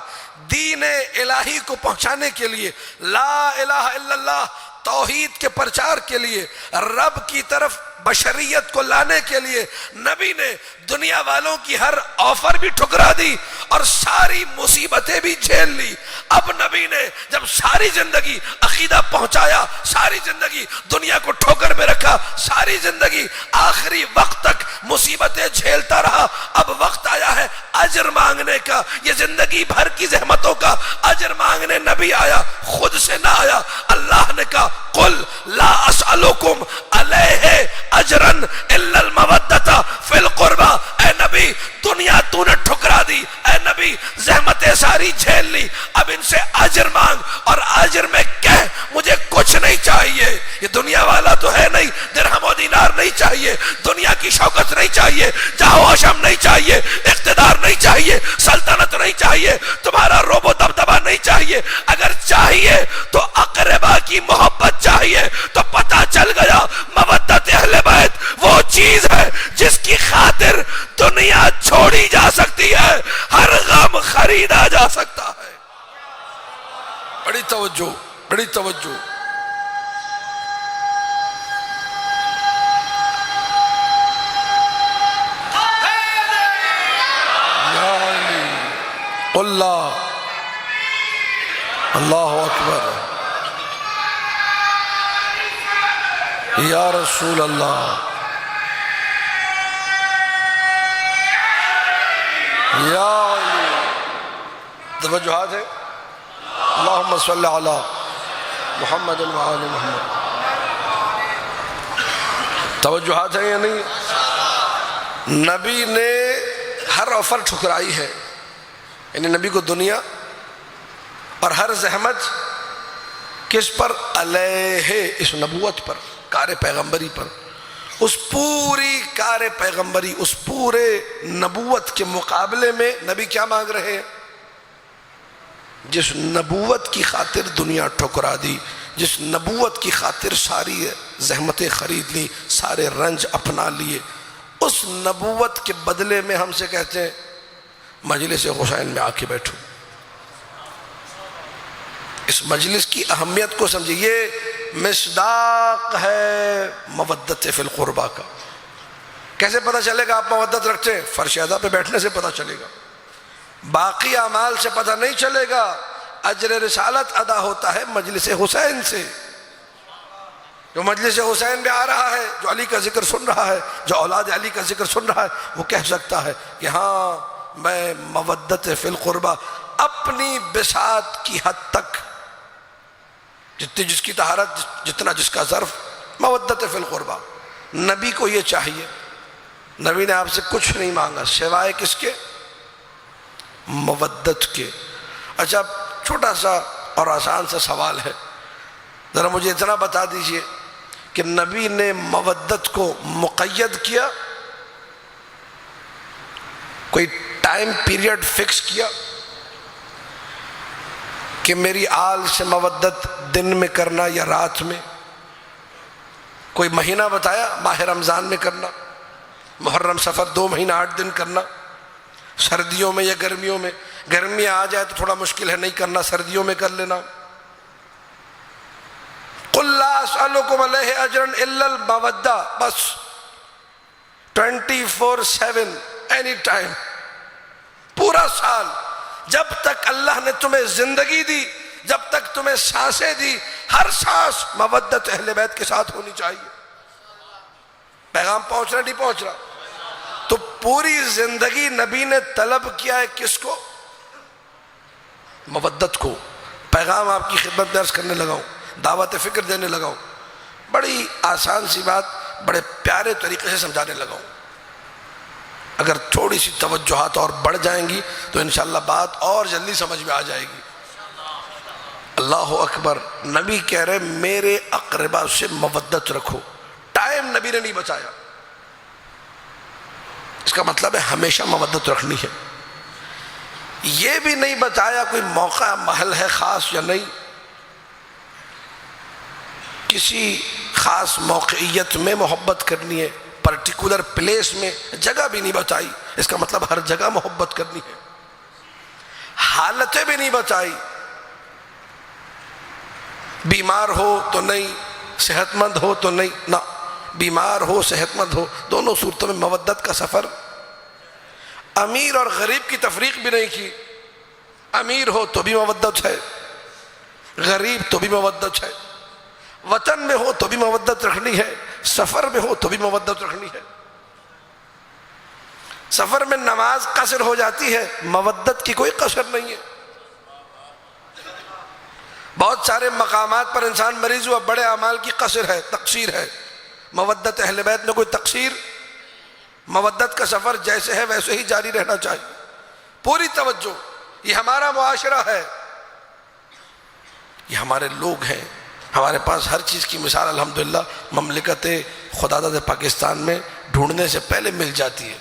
دین الہی کو پہنچانے کے لیے، لا الہ الا اللہ توحید کے پرچار کے لیے، رب کی طرف بشریت کو لانے کے لیے نبی نے دنیا والوں کی ہر آفر بھی ٹھکرا دی اور ساری مصیبتیں بھی جھیل لی۔ اب نبی نے جب ساری زندگی عقیدہ پہنچایا، ساری زندگی دنیا کو ٹھوکر میں رکھا، ساری زندگی آخری وقت تک مصیبتیں جھیلتا رہا، اب وقت آیا ہے اجر مانگنے کا، یہ زندگی بھر کی زحمتوں کا اجر مانگنے نبی آیا، خود سے نہ آیا۔ اللہ نے کہا قل لا اسألکم علیہ اجرن الا المودۃ فی القربى، اے نبی دنیا تو نے ٹھکرا دی، اے نبی زحمتیں ساری جھیل لی، اب ان سے اجر مانگ، اور اجر میں کہہ مجھے کچھ نہیں چاہیے، یہ دنیا والا تو ہے نہیں، درہم و دینار نہیں چاہیے، دنیا کی شوکت نہیں چاہیے، جاہ و حشم نہیں چاہیے، اقتدار نہیں چاہیے، تمہارا روب و دبدبا نہیں چاہیے، اگر چاہیے تو اقربا کی محبت چاہیے، تو پتہ چل گیا مودت اہل بیت وہ چیز ہے جس کی خاطر دنیا چھوڑی جا سکتی ہے، ہر غم خریدا جا سکتا ہے۔ بڑی توجہ، بڑی توجہ۔ اللہ اللہ اکبر، یا رسول اللہ، یا علی۔ توجہات ہے؟ اللہم صلی علی محمد و آل محمد۔ توجہات ہے یا نہیں؟ نبی نے ہر آفر ٹھکرائی ہے، یعنی نبی کو دنیا اور ہر زحمت کس پر؟ علیہ اس نبوت پر، کار پیغمبری پر۔ اس پوری کار پیغمبری، اس پورے نبوت کے مقابلے میں نبی کیا مانگ رہے ہیں؟ جس نبوت کی خاطر دنیا ٹھکرا دی، جس نبوت کی خاطر ساری زحمتیں خرید لی، سارے رنج اپنا لیے، اس نبوت کے بدلے میں ہم سے کہتے ہیں مجلس حسین میں آ کے بیٹھو۔ اس مجلس کی اہمیت کو سمجھے، یہ مصداق ہے مودت فی القربہ کا۔ کیسے پتہ چلے گا آپ مودت رکھتے ہیں؟ فرش ادا پہ بیٹھنے سے پتہ چلے گا، باقی اعمال سے پتہ نہیں چلے گا۔ اجر رسالت ادا ہوتا ہے مجلس حسین سے۔ جو مجلس حسین میں آ رہا ہے، جو علی کا ذکر سن رہا ہے، جو اولاد علی کا ذکر سن رہا ہے، وہ کہہ سکتا ہے کہ ہاں میں مودت فی القربہ اپنی بساط کی حد تک، جتنی جس کی طہارت، جتنا جس کا ظرف، مودت فی القربہ۔ نبی کو یہ چاہیے، نبی نے آپ سے کچھ نہیں مانگا سوائے کس کے؟ مودت کے۔ اچھا چھوٹا سا اور آسان سا سوال ہے، ذرا مجھے اتنا بتا دیجئے کہ نبی نے مودت کو مقید کیا؟ کوئی ٹائم پیریڈ فکس کیا کہ میری آل سے مودت دن میں کرنا یا رات میں؟ کوئی مہینہ بتایا؟ ماہ رمضان میں کرنا، محرم صفر 2 مہینہ 8 دن کرنا، سردیوں میں یا گرمیوں میں؟ گرمی آ جائے تو تھوڑا مشکل ہے، نہیں کرنا، سردیوں میں کر لینا۔ قُلْ لَا أَسْأَلُكُمْ عَلَيْهِ أَجْرًا إِلَّا الْمَوَدَّةَ، بس 24/7 اینی ٹائم، پورا سال، جب تک اللہ نے تمہیں زندگی دی، جب تک تمہیں سانسیں دی، ہر سانس مودت اہل بیت کے ساتھ ہونی چاہیے۔ پیغام پہنچ رہا نہیں پہنچ رہا؟ تو پوری زندگی نبی نے طلب کیا ہے کس کو؟ مودت کو۔ پیغام آپ کی خدمت میں عرض کرنے لگا ہوں، دعوت فکر دینے لگا ہوں، بڑی آسان سی بات بڑے پیارے طریقے سے سمجھانے لگا ہوں۔ اگر تھوڑی سی توجہات اور بڑھ جائیں گی تو انشاءاللہ بات اور جلدی سمجھ میں آ جائے گی۔ اللہ اکبر۔ نبی کہہ رہے میرے اقربا سے مودت رکھو، ٹائم نبی نے نہیں بچایا، اس کا مطلب ہے ہمیشہ مودت رکھنی ہے۔ یہ بھی نہیں بتایا کوئی موقع محل ہے خاص یا نہیں، کسی خاص موقعیت میں محبت کرنی ہے، پرٹیکولر پلیس میں، جگہ بھی نہیں بتائی، اس کا مطلب ہر جگہ محبت کرنی ہے۔ حالتیں بھی نہیں بتائی، بیمار ہو تو نہیں، صحت مند ہو تو نہیں، نہ، بیمار ہو صحت مند ہو دونوں صورتوں میں مودت کا سفر۔ امیر اور غریب کی تفریق بھی نہیں کی، امیر ہو تو بھی مودت ہے، غریب تو بھی مودت ہے، وطن میں ہو تو بھی مودت رکھنی ہے، سفر میں ہو تو بھی مودت رکھنی ہے۔ سفر میں نماز قصر ہو جاتی ہے، مودت کی کوئی قصر نہیں ہے۔ بہت سارے مقامات پر انسان مریض ہوا، بڑے اعمال کی قصر ہے، تقصیر ہے۔ مودت اہل بیت میں کوئی تقصیر؟ مودت کا سفر جیسے ہے ویسے ہی جاری رہنا چاہیے۔ پوری توجہ، یہ ہمارا معاشرہ ہے، یہ ہمارے لوگ ہیں، ہمارے پاس ہر چیز کی مثال الحمدللہ مملکت خداداد پاکستان میں ڈھونڈنے سے پہلے مل جاتی ہے۔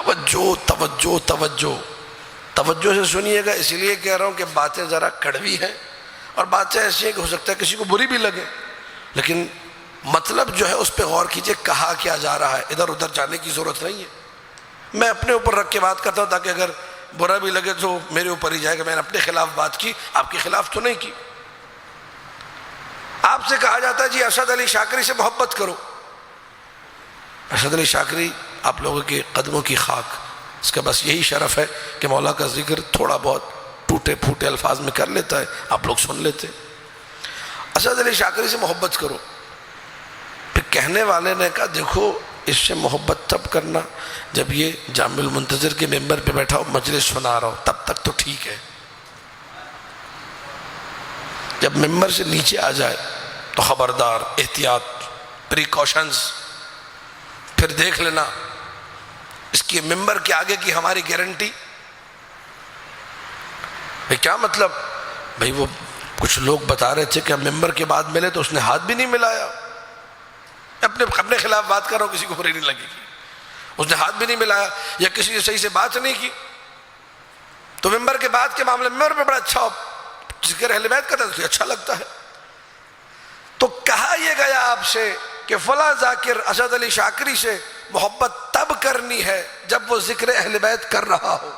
توجہ توجہ توجہ توجہ سے سنیے گا، اس لیے کہہ رہا ہوں کہ باتیں ذرا کڑوی ہیں اور باتیں ایسی ہیں کہ ہو سکتا ہے کسی کو بری بھی لگے، لیکن مطلب جو ہے اس پہ غور کیجئے کہا کیا جا رہا ہے، ادھر ادھر جانے کی ضرورت نہیں ہے۔ میں اپنے اوپر رکھ کے بات کرتا ہوں تاکہ اگر برا بھی لگے تو میرے اوپر ہی جائے گا، میں نے اپنے خلاف بات کی، آپ کے خلاف تو نہیں کی۔ آپ سے کہا جاتا ہے جی ارشد علی شاکری سے محبت کرو۔ ارشد علی شاکری آپ لوگوں کے قدموں کی خاک، اس کا بس یہی شرف ہے کہ مولا کا ذکر تھوڑا بہت ٹوٹے پھوٹے الفاظ میں کر لیتا ہے، آپ لوگ سن لیتے۔ ارشد علی شاکری سے محبت کرو۔ پھر کہنے والے نے کہا دیکھو اس سے محبت تب کرنا جب یہ جامع المنتظر کے ممبر پہ بیٹھا ہو مجلس سنا رہا ہو، تب تک تو ٹھیک ہے، جب ممبر سے نیچے آ جائے تو خبردار، احتیاط، پریکاشنز، پھر دیکھ لینا اس کی ممبر کے آگے کی ہماری گارنٹی۔ بھئی کیا مطلب؟ بھئی وہ کچھ لوگ بتا رہے تھے کہ ہم ممبر کے بعد ملے تو اس نے ہاتھ بھی نہیں ملایا۔ اپنے خلاف بات کر رہا ہوں، کسی کو بری نہیں لگے گی، اس نے ہاتھ بھی نہیں ملایا یا کسی سے صحیح سے بات نہیں کی، تو ممبر کے بعد کے معاملے میں ممبر پہ بڑا اچھا ذکر اہل بیت کرتا ہے تو اچھا لگتا ہے۔ تو کہا یہ گیا آپ سے کہ فلاں ذاکر ارشد علی شاکری سے محبت تب کرنی ہے جب وہ ذکر اہل بیت کر رہا ہو،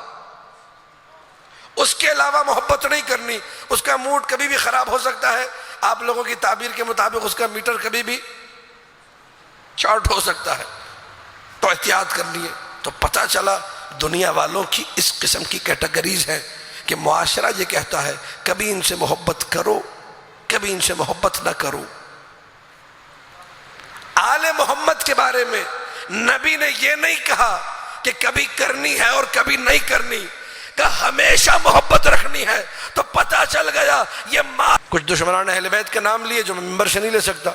اس کے علاوہ محبت نہیں کرنی۔ اس کا موڈ کبھی بھی خراب ہو سکتا ہے، آپ لوگوں کی تعبیر کے مطابق اس کا میٹر کبھی بھی شارٹ ہو سکتا ہے، تو احتیاط کرنی ہے۔ تو پتہ چلا دنیا والوں کی اس قسم کی کیٹیگریز ہیں کہ معاشرہ یہ کہتا ہے کبھی ان سے محبت کرو، کبھی ان سے محبت نہ کرو۔ آل محمد کے بارے میں نبی نے یہ نہیں کہا کہ کبھی کرنی ہے اور کبھی نہیں کرنی، کہ ہمیشہ محبت رکھنی ہے۔ تو پتہ چل گیا یہ کچھ دشمنان اہل بیت کے نام لیے جو ممبر سے نہیں لے سکتا،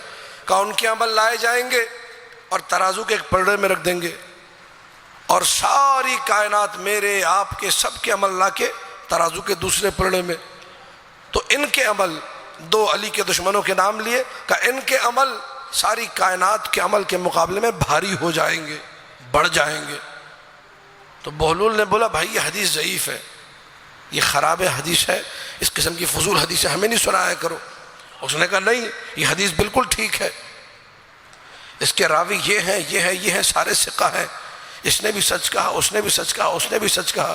کہ ان کے عمل لائے جائیں گے اور ترازو کے ایک پلڑے میں رکھ دیں گے، اور ساری کائنات میرے آپ کے سب کے عمل لا کے ترازو کے دوسرے پلڑے میں۔ تو ان کے عمل، دو علی کے دشمنوں کے نام لیے، کہ ان کے عمل ساری کائنات کے عمل کے مقابلے میں بھاری ہو جائیں گے، بڑھ جائیں گے۔ تو بہلول نے بولا بھائی یہ حدیث ضعیف ہے، یہ خراب حدیث ہے، اس قسم کی فضول حدیثیں ہمیں نہیں سنایا کرو۔ اس نے کہا نہیں، یہ حدیث بالکل ٹھیک ہے، اس کے راوی یہ ہیں یہ ہیں یہ ہیں، سارے ثقہ ہیں، اس نے بھی سچ کہا، اس نے بھی سچ کہا، اس نے بھی سچ کہا،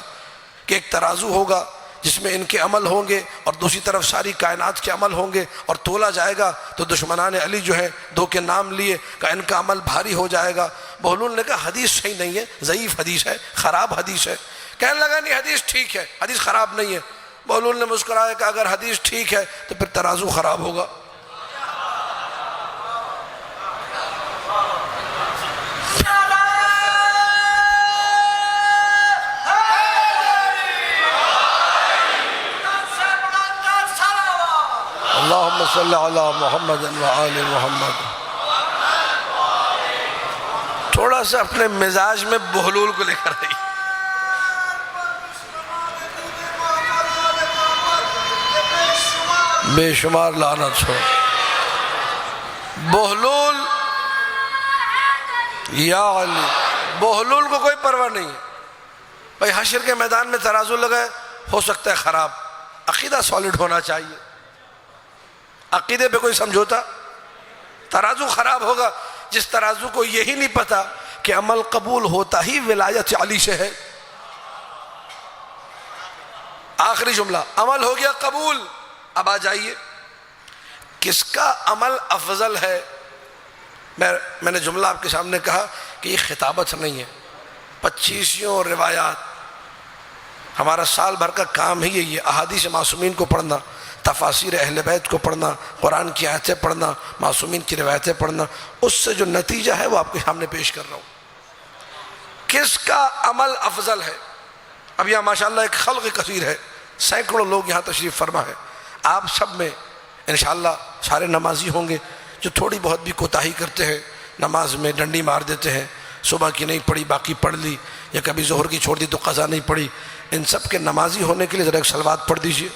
کہ ایک ترازو ہوگا جس میں ان کے عمل ہوں گے اور دوسری طرف ساری کائنات کے عمل ہوں گے، اور تولا جائے گا تو دشمنان علی جو ہیں دو کے نام لیے کہ ان کا عمل بھاری ہو جائے گا۔ بہلول نے کہا حدیث صحیح نہیں ہے، ضعیف حدیث ہے، خراب حدیث ہے۔ کہنے لگا نہیں حدیث ٹھیک ہے، حدیث خراب نہیں ہے۔ بہلول نے مسکرایا کہ اگر حدیث ٹھیک ہے تو پھر ترازو خراب ہوگا۔ اللہم صلی علی محمد وآل محمد۔ تھوڑا سا اپنے مزاج میں بہلول کو لے کر آئی۔ بے شمار لعنت ہو بہلول یا علی۔ بہلول کو کوئی پرواہ نہیں ہے بھائی، حشر کے میدان میں ترازو لگائے، ہو سکتا ہے خراب، عقیدہ سالڈ ہونا چاہیے، عقیدے پہ کوئی سمجھوتا، ترازو خراب ہوگا۔ جس ترازو کو یہی نہیں پتا کہ عمل قبول ہوتا ہی ولایت علی سے ہے۔ آخری جملہ، عمل ہو گیا قبول۔ اب آ جائیے کس کا عمل افضل ہے۔ میں نے جملہ آپ کے سامنے کہا کہ یہ خطابت نہیں ہے، 25 روایات، ہمارا سال بھر کا کام ہی یہ احادیث معصومین کو پڑھنا، تفاسیر اہل بیت کو پڑھنا، قرآن کی آیتیں پڑھنا، معصومین کی روایتیں پڑھنا، اس سے جو نتیجہ ہے وہ آپ کے سامنے پیش کر رہا ہوں۔ کس کا عمل افضل ہے؟ اب یہاں ماشاءاللہ ایک خلق کثیر ہے، سینکڑوں لوگ یہاں تشریف فرما ہے۔ آپ سب میں انشاءاللہ سارے نمازی ہوں گے جو تھوڑی بہت بھی کوتاہی کرتے ہیں، نماز میں ڈنڈی مار دیتے ہیں، صبح کی نہیں پڑھی باقی پڑھ لی، یا کبھی ظہر کی چھوڑ دی تو قضا نہیں پڑھی۔ ان سب کے نمازی ہونے کے لیے ذرا ایک صلوات پڑھ دیجئے۔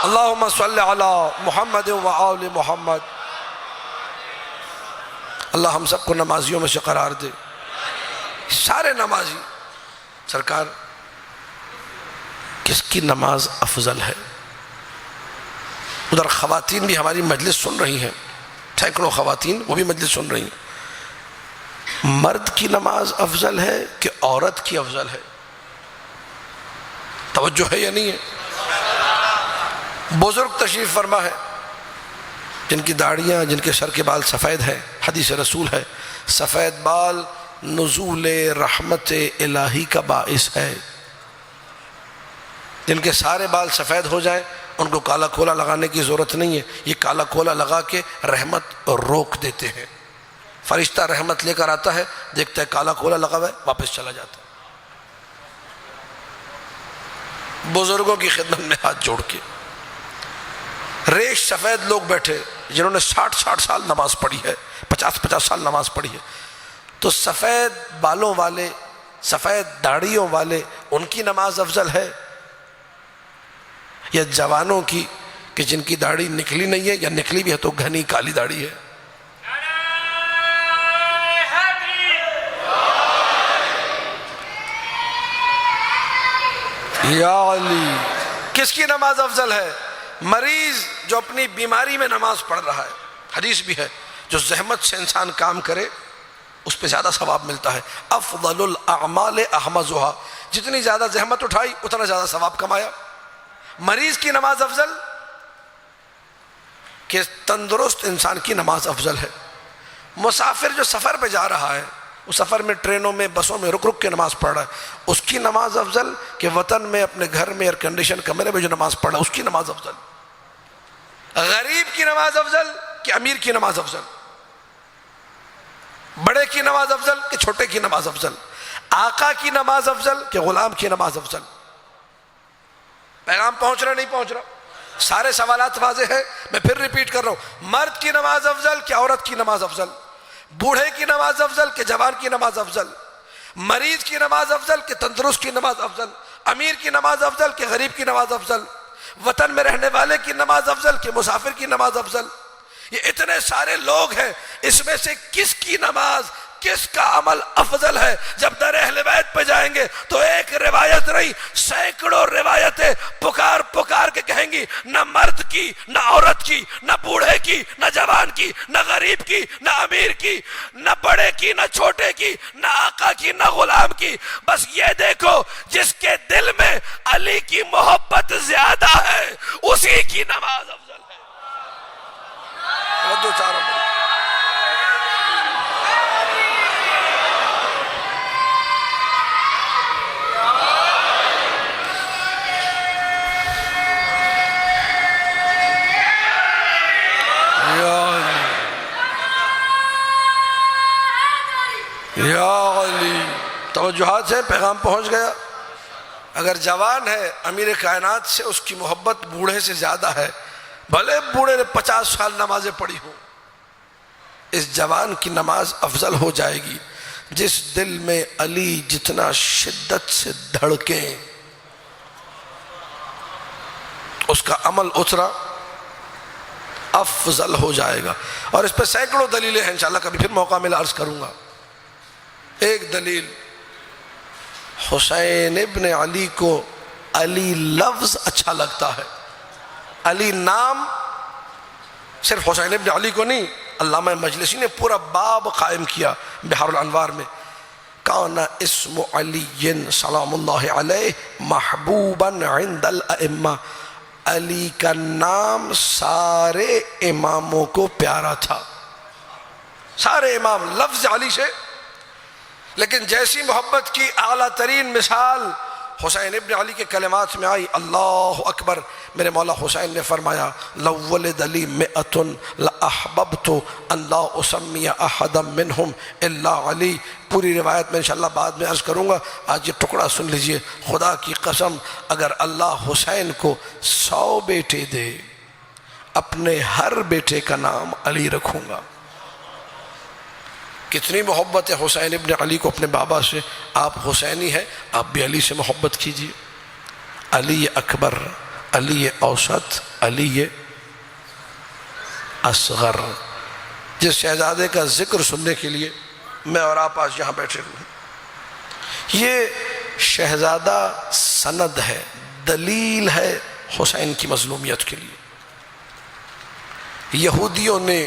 اللہم صلی علی محمد وآل محمد۔ اللہ ہم سب کو نمازیوں میں سے قرار دے۔ سارے نمازی، سرکار کس کی نماز افضل ہے؟ ادھر خواتین بھی ہماری مجلس سن رہی ہیں، سینکڑوں خواتین وہ بھی مجلس سن رہی ہیں، مرد کی نماز افضل ہے کہ عورت کی افضل ہے؟ توجہ ہے یا نہیں ہے؟ بزرگ تشریف فرما ہے جن کی داڑیاں، جن کے سر کے بال سفید ہیں، حدیث رسول ہے سفید بال نزول رحمت الہی کا باعث ہے۔ جن کے سارے بال سفید ہو جائیں ان کو کالا کولا لگانے کی ضرورت نہیں ہے، یہ کالا کولا لگا کے رحمت روک دیتے ہیں۔ فرشتہ رحمت لے کر آتا ہے، دیکھتا ہے کالا کولا لگا ہوا ہے، واپس چلا جاتا ہے۔ بزرگوں کی خدمت میں ہاتھ جوڑ کے، ریش سفید لوگ بیٹھے جنہوں نے 60 سال نماز پڑھی ہے، 50 سال نماز پڑھی ہے، تو سفید بالوں والے، سفید داڑھیوں والے، ان کی نماز افضل ہے یا جوانوں کی کہ جن کی داڑھی نکلی نہیں ہے، یا نکلی بھی ہے تو گھنی کالی داڑھی ہے؟ یا علی، کس کی نماز افضل ہے؟ مریض جو اپنی بیماری میں نماز پڑھ رہا ہے، حدیث بھی ہے جو زحمت سے انسان کام کرے اس پہ زیادہ ثواب ملتا ہے۔ افضل الاعمال احمزها، جتنی زیادہ زحمت اٹھائی اتنا زیادہ ثواب کمایا۔ مریض کی نماز افضل کہ تندرست انسان کی نماز افضل ہے۔ مسافر جو سفر پہ جا رہا ہے، وہ سفر میں ٹرینوں میں بسوں میں رک کے نماز پڑھ رہا ہے، اس کی نماز افضل کہ وطن میں اپنے گھر میں ایئر کنڈیشن کمرے میں جو نماز پڑھ رہا ہے اس کی نماز افضل؟ غریب کی نماز افضل کہ امیر کی نماز افضل؟ بڑے کی نماز افضل کہ چھوٹے کی نماز افضل؟ آقا کی نماز افضل کہ غلام کی نماز افضل؟ پیغام پہنچ رہا نہیں پہنچ رہا؟ سارے سوالات واضح ہیں، میں پھر ریپیٹ کر رہا ہوں۔ مرد کی نماز افضل کہ عورت کی نماز افضل؟ بوڑھے کی نماز افضل کہ جوان کی نماز افضل؟ مریض کی نماز افضل کہ تندرست کی نماز افضل؟ امیر کی نماز افضل کہ غریب کی نماز افضل؟ وطن میں رہنے والے کی نماز افضل کہ مسافر کی نماز افضل؟ یہ اتنے سارے لوگ ہیں، اس میں سے کس کی نماز، کس کا عمل افضل ہے؟ جب در اہل بیت پہ جائیں گے تو ایک روایت نہیں، سینکڑوں روایتیں پکار پکار کے کہیں گی، نہ مرد کی، نہ عورت کی، نہ بوڑھے کی، نہ جوان کی، نہ غریب کی، نہ امیر کی، نہ بڑے کی، نہ چھوٹے کی، نہ آقا کی، نہ غلام کی، بس یہ دیکھو جس کے دل میں علی کی محبت زیادہ ہے اسی کی نماز افضل ہے۔ وہ دو چاروں میں یا علی، توجہات سے پیغام پہنچ گیا۔ اگر جوان ہے امیر کائنات سے اس کی محبت بوڑھے سے زیادہ ہے، بھلے بوڑھے نے 50 سال نمازیں پڑھی ہوں، اس جوان کی نماز افضل ہو جائے گی جس دل میں علی جتنا شدت سے دھڑکے، اس کا عمل اتنا افضل ہو جائے گا۔ اور اس پہ سینکڑوں دلیلیں ہیں، انشاءاللہ کبھی پھر موقع ملا عرض کروں گا۔ ایک دلیل، حسین ابن علی کو علی لفظ اچھا لگتا ہے، علی نام صرف حسین ابن علی کو نہیں، علامہ مجلسی نے پورا باب قائم کیا بحار الانوار میں، کان اسم علی سلام اللہ علیہ محبوبا عند الائمہ، علی کا نام سارے اماموں کو پیارا تھا، سارے امام لفظ علی سے۔ لیکن جیسی محبت کی اعلیٰ ترین مثال حسین ابن علی کے کلمات میں آئی، اللہ اکبر، میرے مولا حسین نے فرمایا لو ولد لی مئۃ لاحببت ان لا اسمی احدا منہم الا علی۔ پوری روایت میں انشاءاللہ بعد میں عرض کروں گا، آج یہ ٹکڑا سن لیجئے۔ خدا کی قسم اگر اللہ حسین کو 100 بیٹے دے، اپنے ہر بیٹے کا نام علی رکھوں گا۔ کتنی محبت ہے حسین ابن علی کو اپنے بابا سے، آپ حسینی ہیں، آپ بھی علی سے محبت کیجئے۔ علی اکبر، علی اوسط، علی اصغر۔ جس شہزادے کا ذکر سننے کے لیے میں اور آپ آج یہاں بیٹھے ہوئے ہیں، یہ شہزادہ سند ہے، دلیل ہے حسین کی مظلومیت کے لیے۔ یہودیوں نے،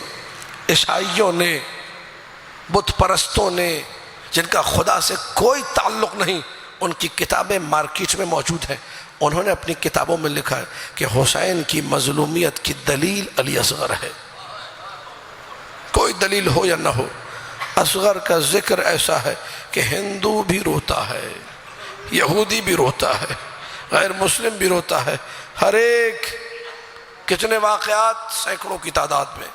عیسائیوں نے، بت پرستوں نے، جن کا خدا سے کوئی تعلق نہیں، ان کی کتابیں مارکیٹ میں موجود ہیں، انہوں نے اپنی کتابوں میں لکھا ہے کہ حسین کی مظلومیت کی دلیل علی اصغر ہے۔ کوئی دلیل ہو یا نہ ہو، اصغر کا ذکر ایسا ہے کہ ہندو بھی روتا ہے، یہودی بھی روتا ہے، غیر مسلم بھی روتا ہے۔ ہر ایک کتنے واقعات، سینکڑوں کی تعداد میں،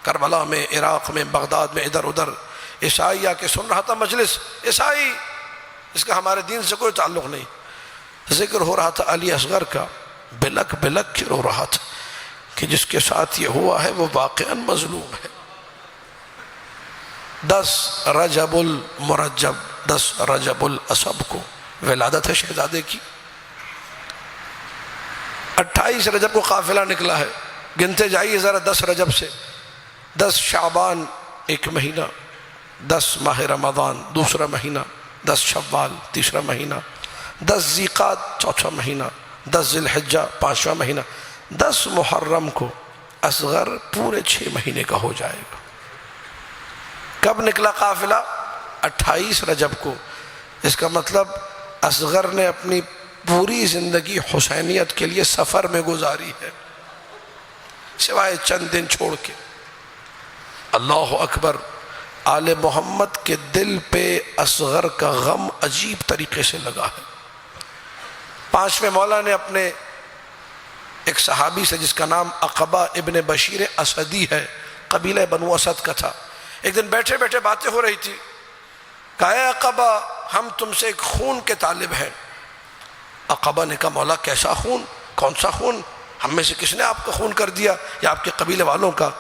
کربلا میں، عراق میں، بغداد میں، ادھر ادھر۔ عیسائی آ کے سن رہا تھا مجلس، عیسائی، اس کا ہمارے دین سے کوئی تعلق نہیں، ذکر ہو رہا تھا علی اصغر کا، بلک بلک کے رو رہا تھا کہ جس کے ساتھ یہ ہوا ہے وہ واقعاً مظلوم ہے۔ 10 رجب المرجب، 10 رجب الاسب کو ولادت ہے شہزادے کی۔ 28 رجب کو قافلہ نکلا ہے، گنتے جائیے ذرا 10 رجب سے، 10 شعبان ایک مہینہ، 10 ماہ رمضان دوسرا مہینہ، 10 شوال تیسرا مہینہ، 10 ذیقعد چوتھا مہینہ، 10 ذی الحجہ پانچواں مہینہ، 10 محرم کو اصغر پورے 6 مہینے کا ہو جائے گا۔ کب نکلا قافلہ؟ 28 رجب کو۔ اس کا مطلب اصغر نے اپنی پوری زندگی حسینیت کے لیے سفر میں گزاری ہے، سوائے چند دن چھوڑ کے۔ اللہ اکبر! آل محمد کے دل پہ اصغر کا غم عجیب طریقے سے لگا ہے۔ 5ویں مولا نے اپنے ایک صحابی سے، جس کا نام عقبہ ابن بشیر اسدی ہے، قبیلہ بنو اسد کا تھا، ایک دن بیٹھے بیٹھے باتیں ہو رہی تھی، کہا اے عقبہ ہم تم سے ایک خون کے طالب ہیں۔ عقبہ نے کہا مولا کیسا خون؟ کون سا خون؟ ہم میں سے کس نے آپ کا خون کر دیا یا آپ کے قبیلے والوں کا؟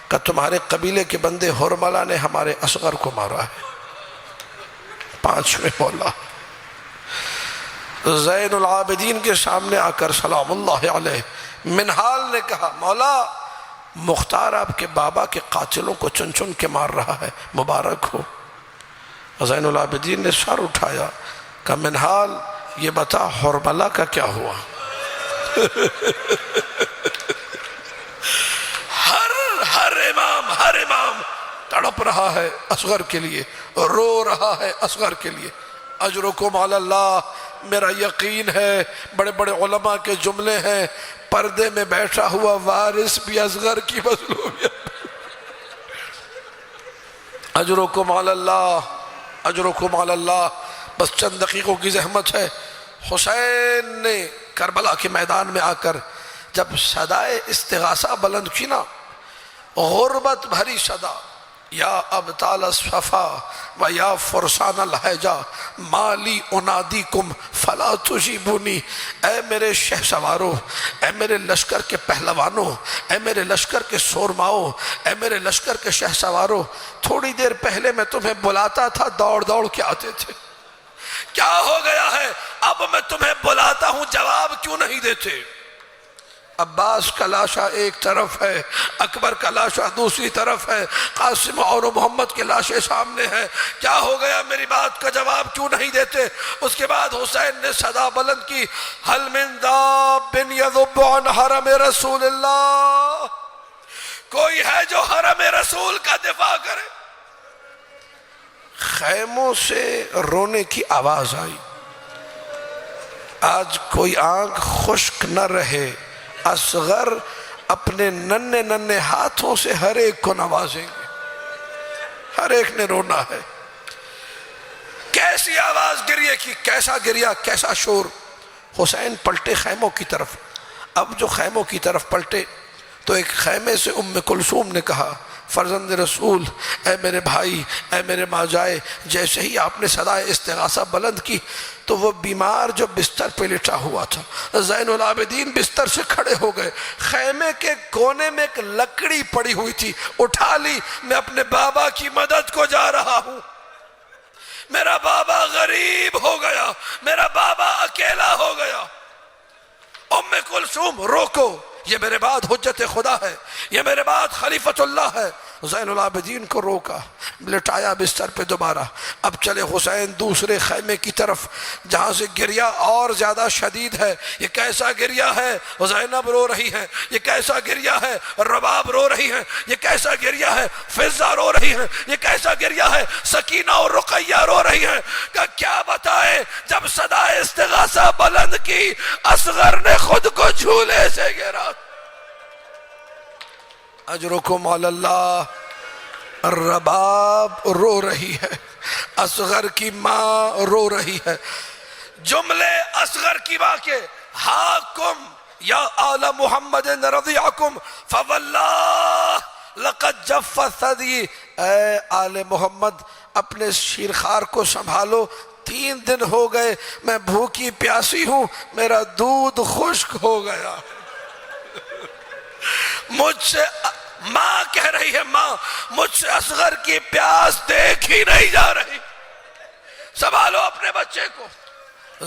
کہ تمہارے قبیلے کے بندے حرملہ نے ہمارے اصغر کو مارا ہے۔ 5ویں مولا زین العابدین کے سامنے آ کر سلام اللہ علیہ، منہال نے کہا مولا مختار آپ کے بابا کے قاتلوں کو چن چن کے مار رہا ہے، مبارک ہو۔ زین العابدین نے سر اٹھایا، کہا منہال یہ بتا حرملہ کا کیا ہوا؟ ہر امام تڑپ رہا ہے اصغر کے لیے، رو رہا ہے اصغر کے لیے۔ اجرکم علی اللہ، میرا یقین ہے بڑے بڑے علماء کے جملے ہیں، پردے میں بیٹھا ہوا وارث بھی اصغر کی مظلومیت۔ اجرکم علی اللہ، اجرکم علی اللہ۔ بس چند دقیقوں کی زحمت ہے۔ حسین نے کربلا کے میدان میں آ کر جب صدائے استغاثہ بلند کی نا، غربت بھری صدا، یا ابطال الصفا و یا فرسان الحجہ مالی انادیکم فلا تجیبونی، اے میرے شہ سواروں، اے میرے لشکر کے پہلوانوں، اے میرے لشکر کے سورماؤں، اے میرے لشکر کے شہ سواروں، تھوڑی دیر پہلے میں تمہیں بلاتا تھا، دوڑ دوڑ کے آتے تھے، کیا ہو گیا ہے؟ اب میں تمہیں بلاتا ہوں، جواب کیوں نہیں دیتے؟ عباس کا لاشا ایک طرف ہے، اکبر کا لاشا دوسری طرف ہے، قاسم اور محمد کے لاشیں سامنے ہیں، کیا ہو گیا؟ میری بات کا جواب کیوں نہیں دیتے؟ اس کے بعد حسین نے صدا بلند کی، حل من داب یذب عن حرم رسول اللہ، کوئی ہے جو حرم رسول کا دفاع کرے؟ خیموں سے رونے کی آواز آئی۔ آج کوئی آنکھ خشک نہ رہے، اصغر اپنے ننھے ننھے ہاتھوں سے ہر ایک کو نوازیں گے، ہر ایک نے رونا ہے۔ کیسی آواز گریے کی، کیسا گریا، کیسا شور۔ حسین پلٹے خیموں کی طرف، اب جو خیموں کی طرف پلٹے تو ایک خیمے سے ام کلثوم نے کہا فرزند رسول، اے میرے بھائی، اے میرے ماجائے، جیسے ہی آپ نے صدائے استغاثہ بلند کی تو وہ بیمار جو بستر پہ لٹا ہوا تھا، زین العابدین بستر سے کھڑے ہو گئے، خیمے کے کونے میں ایک لکڑی پڑی ہوئی تھی، اٹھا لی، میں اپنے بابا کی مدد کو جا رہا ہوں، میرا بابا غریب ہو گیا، میرا بابا اکیلا ہو گیا۔ ام کلثوم روکو، یہ میرے بعد حجت خدا ہے، یہ میرے بعد خلیفت اللہ ہے، زین العابدین کو روکا، لٹایا بستر پہ دوبارہ. اب چلے حسین دوسرے خیمے کی طرف جہاں سے گریا اور زیادہ شدید ہے. یہ کیسا گریا ہے؟ زینب رو رہی ہے. یہ کیسا گریا ہے؟ رباب رو رہی ہے. یہ کیسا گریا ہے؟ فضہ رو رہی ہے. یہ کیسا گریا ہے؟ سکینہ اور رقیہ رو رہی ہیں. کہ کیا بتائے، جب صدا استغاثہ بلند کی اصغر نے خود کو جھولے سے گرا. اجرکم علی اللہ. رباب رو رہی ہے، اصغر کی ماں رو رہی ہے. جملے اصغر کی ماں کے ہاکم یا آل محمد رضیعکم فواللہ لقد جف ثدی. اے آل محمد اپنے شیرخوار کو سنبھالو، 3 دن ہو گئے میں بھوکی پیاسی ہوں، میرا دودھ خشک ہو گیا. مجھ سے ماں کہہ رہی ہے، ماں مجھ سے اصغر کی پیاس دیکھ ہی نہیں جا رہی، سنبھالو اپنے بچے کو.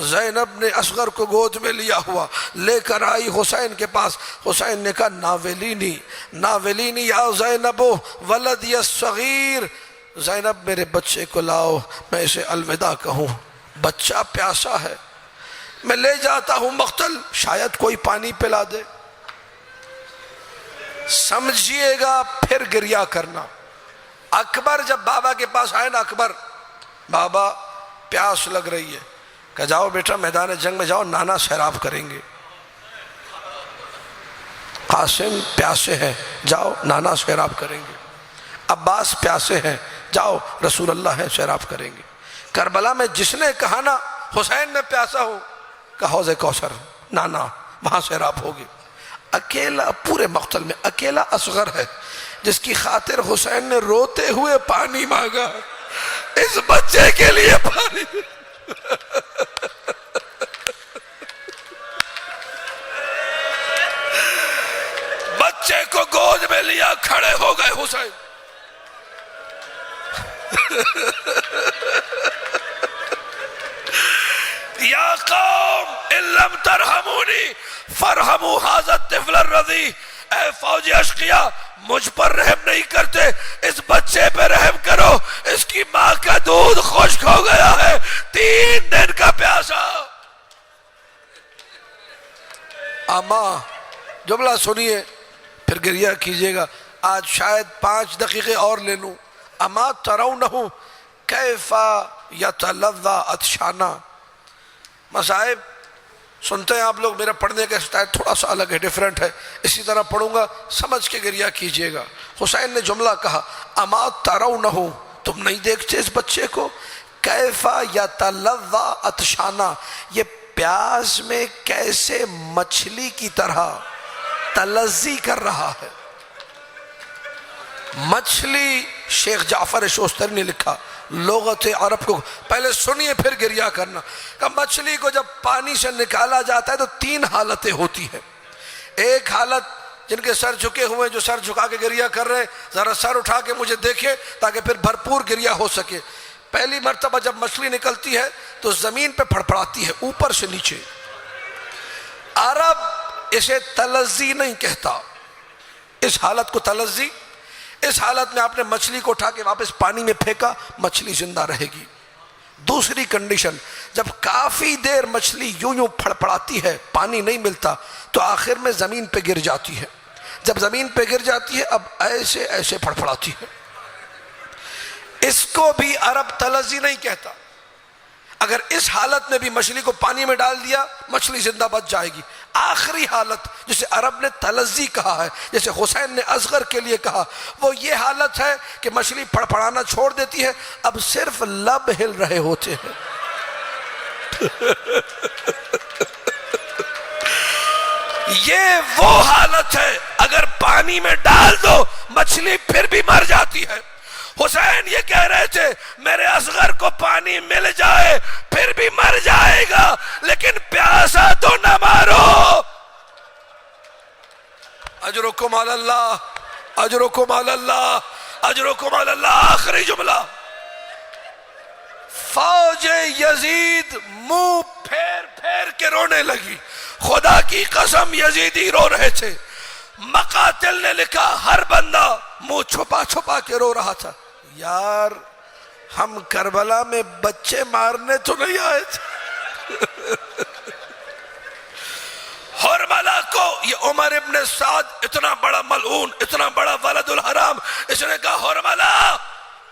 زینب نے اصغر کو گود میں لیا ہوا لے کر آئی حسین کے پاس. حسین نے کہا ناولینی ناولینی یا زینب ولدی الصغیر. زینب میرے بچے کو لاؤ، میں اسے الوداع کہوں. بچہ پیاسا ہے، میں لے جاتا ہوں مقتل، شاید کوئی پانی پلا دے. سمجھئے گا پھر گریا کرنا. اکبر جب بابا کے پاس آئے نا، اکبر بابا پیاس لگ رہی ہے، کہ جاؤ بیٹا میدان جنگ میں جاؤ، نانا سیراب کریں گے. قاسم پیاسے ہیں، جاؤ نانا سیراب کریں گے. عباس پیاسے ہیں، جاؤ رسول اللہ ہے سیراب کریں گے. کربلا میں جس نے کہا نا حسین میں پیاسا ہوں، کہ حوض کوثر نانا وہاں سیراب ہوگی. اکیلا پورے مقتل میں اکیلا اصغر ہے جس کی خاطر حسین نے روتے ہوئے پانی مانگا. اس بچے کے لیے پانی. بچے کو گود میں لیا، کھڑے ہو گئے حسین. یا قوم ان لم ترحمونی فرحموا ھذا الطفل الرضیع. اے فوجی اشقیاء، مجھ پر رحم نہیں کرتے، اس بچے پہ رحم کرو، اس کی ماں کا دودھ خشک ہو گیا ہے، 3 دن کا پیاسا. اماں جملہ سنیے پھر گریہ کیجئے گا. آج شاید 5 دقیقے اور لے لوں. اما ترونہ کیف یتلظی عطشانا. مصائب سنتے ہیں آپ لوگ، میرا پڑھنے کا سٹائل تھوڑا سا الگ ہے، ڈیفرنٹ ہے، اسی طرح پڑھوں گا، سمجھ کے گریہ کیجئے گا. حسین نے جملہ کہا، اما ترونہ، تم نہیں دیکھتے اس بچے کو، کیف یتلظی عطشانا، یہ پیاس میں کیسے مچھلی کی طرح تلظی کر رہا ہے. مچھلی شیخ جعفر شوستری نے لکھا لغت عرب کو، پہلے سنیے پھر گریہ کرنا، کہ مچھلی کو جب پانی سے نکالا جاتا ہے تو 3 حالتیں ہوتی ہیں. ایک حالت، جن کے سر جھکے ہوئے، جو سر جھکا کے گریہ کر رہے، ذرا سر اٹھا کے مجھے دیکھے تاکہ پھر بھرپور گریہ ہو سکے. پہلی مرتبہ جب مچھلی نکلتی ہے تو زمین پہ پھڑپڑاتی ہے اوپر سے نیچے. عرب اسے تلظی نہیں کہتا، اس حالت کو تلظی. اس حالت میں آپ نے مچھلی کو اٹھا کے واپس پانی میں پھینکا، مچھلی زندہ رہے گی. دوسری کنڈیشن، جب کافی دیر مچھلی یوں پھڑپڑاتی ہے، پانی نہیں ملتا، تو آخر میں زمین پہ گر جاتی ہے. جب زمین پہ گر جاتی ہے اب ایسے ایسے پھڑپڑاتی ہے. اس کو بھی عرب تلظی نہیں کہتا. اگر اس حالت میں بھی مچھلی کو پانی میں ڈال دیا، مچھلی زندہ بچ جائے گی. آخری حالت جسے عرب نے تلظی کہا ہے، جیسے حسین نے اصغر کے لیے کہا، وہ یہ حالت ہے کہ مچھلی پھڑپڑانا چھوڑ دیتی ہے، اب صرف لب ہل رہے ہوتے ہیں. یہ وہ حالت ہے اگر پانی میں ڈال دو مچھلی پھر بھی مر جاتی ہے. حسین یہ کہہ رہے تھے میرے اصغر کو پانی مل جائے پھر بھی مر جائے گا، لیکن پیاسا تو نہ مارو. اجرکم علی اللہ، اجرکم علی اللہ، اجرکم علی اللہ. آخری جملہ، فوج یزید منہ پھیر پھیر کے رونے لگی. خدا کی قسم یزیدی رو رہے تھے. مقاتل نے لکھا ہر بندہ منہ چھپا چھپا کے رو رہا تھا، یار ہم کربلا میں بچے مارنے تو نہیں آئے تھے۔ حرملہ کو یہ عمر ابن سعد اتنا بڑا ملعون، اتنا بڑا ولد الحرام، اس نے کہا حرملہ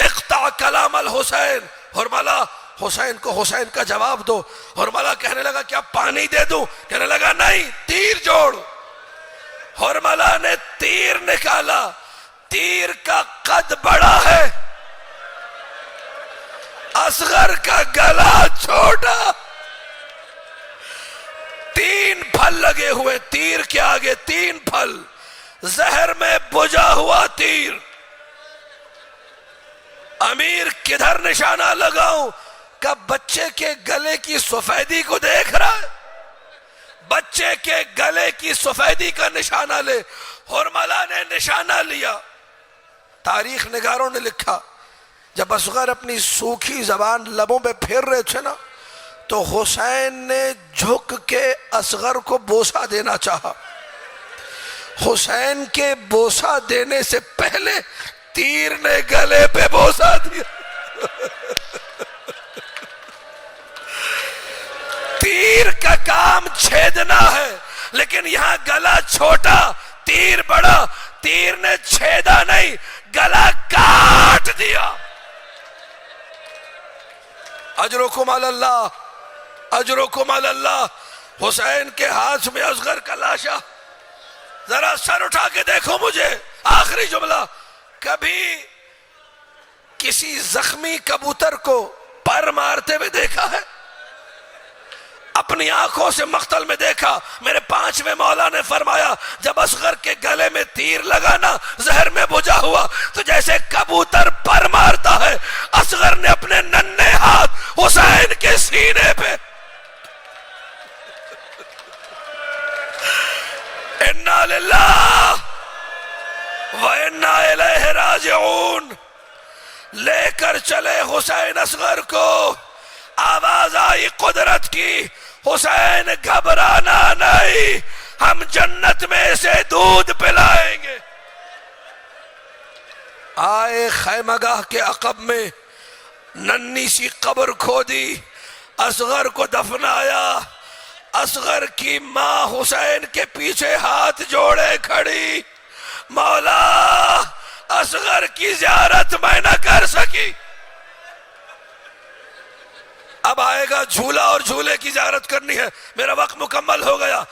اقطع کلام الحسین، حرملہ حسین کو حسین کا جواب دو۔ حرملہ کہنے لگا کیا پانی دے دوں؟ کہنے لگا نہیں، تیر جوڑ۔ حرملہ نے تیر نکالا، تیر کا قد بڑا ہے، اصغر کا گلا چھوٹا، 3 پھل لگے ہوئے تیر کے آگے، 3 پھل، زہر میں بجھا ہوا تیر۔ امیر کدھر نشانہ لگاؤں؟ کہ بچے کے گلے کی سفیدی کو دیکھ رہا ہے، بچے کے گلے کی سفیدی کا نشانہ لے۔ حرملہ نے نشانہ لیا۔ تاریخ نگاروں نے لکھا جب اصغر اپنی سوکھی زبان لبوں پہ پھیر رہے تھے نا تو حسین نے جھک کے اصغر کو بوسہ دینا چاہا، حسین کے بوسہ دینے سے پہلے تیر نے گلے پہ بوسہ دیا۔ تیر کا کام چھیدنا ہے، لیکن یہاں گلا چھوٹا تیر بڑا، تیر نے چھیدا نہیں، گلا کاٹ دیا۔ اجرکم علی اللہ، اجرکم علی اللہ۔ حسین کے ہاتھ میں اصغر کا لاشا، ذرا سر اٹھا کے دیکھو مجھے، آخری جملہ، کبھی کسی زخمی کبوتر کو پر مارتے ہوئے دیکھا ہے؟ اپنی آنکھوں سے مقتل میں دیکھا؟ میرے 5ویں مولا نے فرمایا جب اصغر کے گلے میں تیر لگا نا، زہر میں بجھا ہوا، تو جیسے کبوتر پر مارتا ہے، اصغر نے اپنے ننھے ہاتھ حسین کے سینے پہ، انا للہ و انا الیہ راجعون، لے کر چلے حسین اصغر کو۔ آواز آئی قدرت کی، حسین گھبرانا نہیں، ہم جنت میں سے دودھ پلائیں گے۔ آئے خیمہ گاہ کے عقب میں، ننھی سی قبر کھودی، اصغر کو دفنایا۔ اصغر کی ماں حسین کے پیچھے ہاتھ جوڑے کھڑی، مولا اصغر کی زیارت میں نہ کر سکی، اب آئے گا جھولا اور جھولے کی زیارت کرنی ہے۔ میرا وقت مکمل ہو گیا۔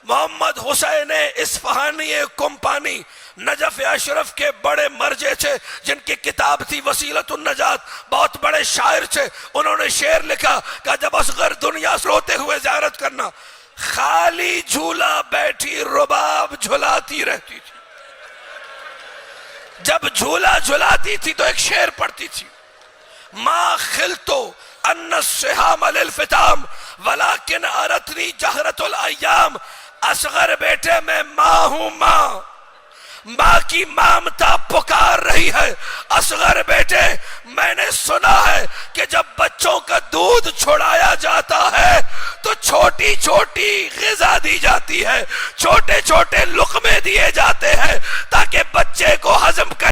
محمد حسین اصفہانی کمپانی نجف اشرف کے بڑے مرجع تھے، جن کی کتاب تھی وسیلۃ النجات، بہت بڑے شاعر تھے۔ انہوں نے شعر لکھا کہ جب اصغر دنیا سے روتے ہوئے زیارت کرنا، خالی جھولا بیٹھی رباب جھلاتی رہتی تھی۔ جب جھولا جھلاتی تھی تو ایک شعر پڑھتی تھی، ما خلتو ان السہام للفتام ولیکن ارتنی جہرت الایام۔ اصغر بیٹے میں ماں ہوں، ماں کی مامتا پکار رہی ہے۔ اصغر بیٹے میں نے سنا ہے کہ جب بچوں کا دودھ چھوڑایا جاتا ہے تو چھوٹی چھوٹی غذا دی جاتی ہے، چھوٹے چھوٹے لقمے دیے جاتے ہیں تاکہ بچے کو ہضم کر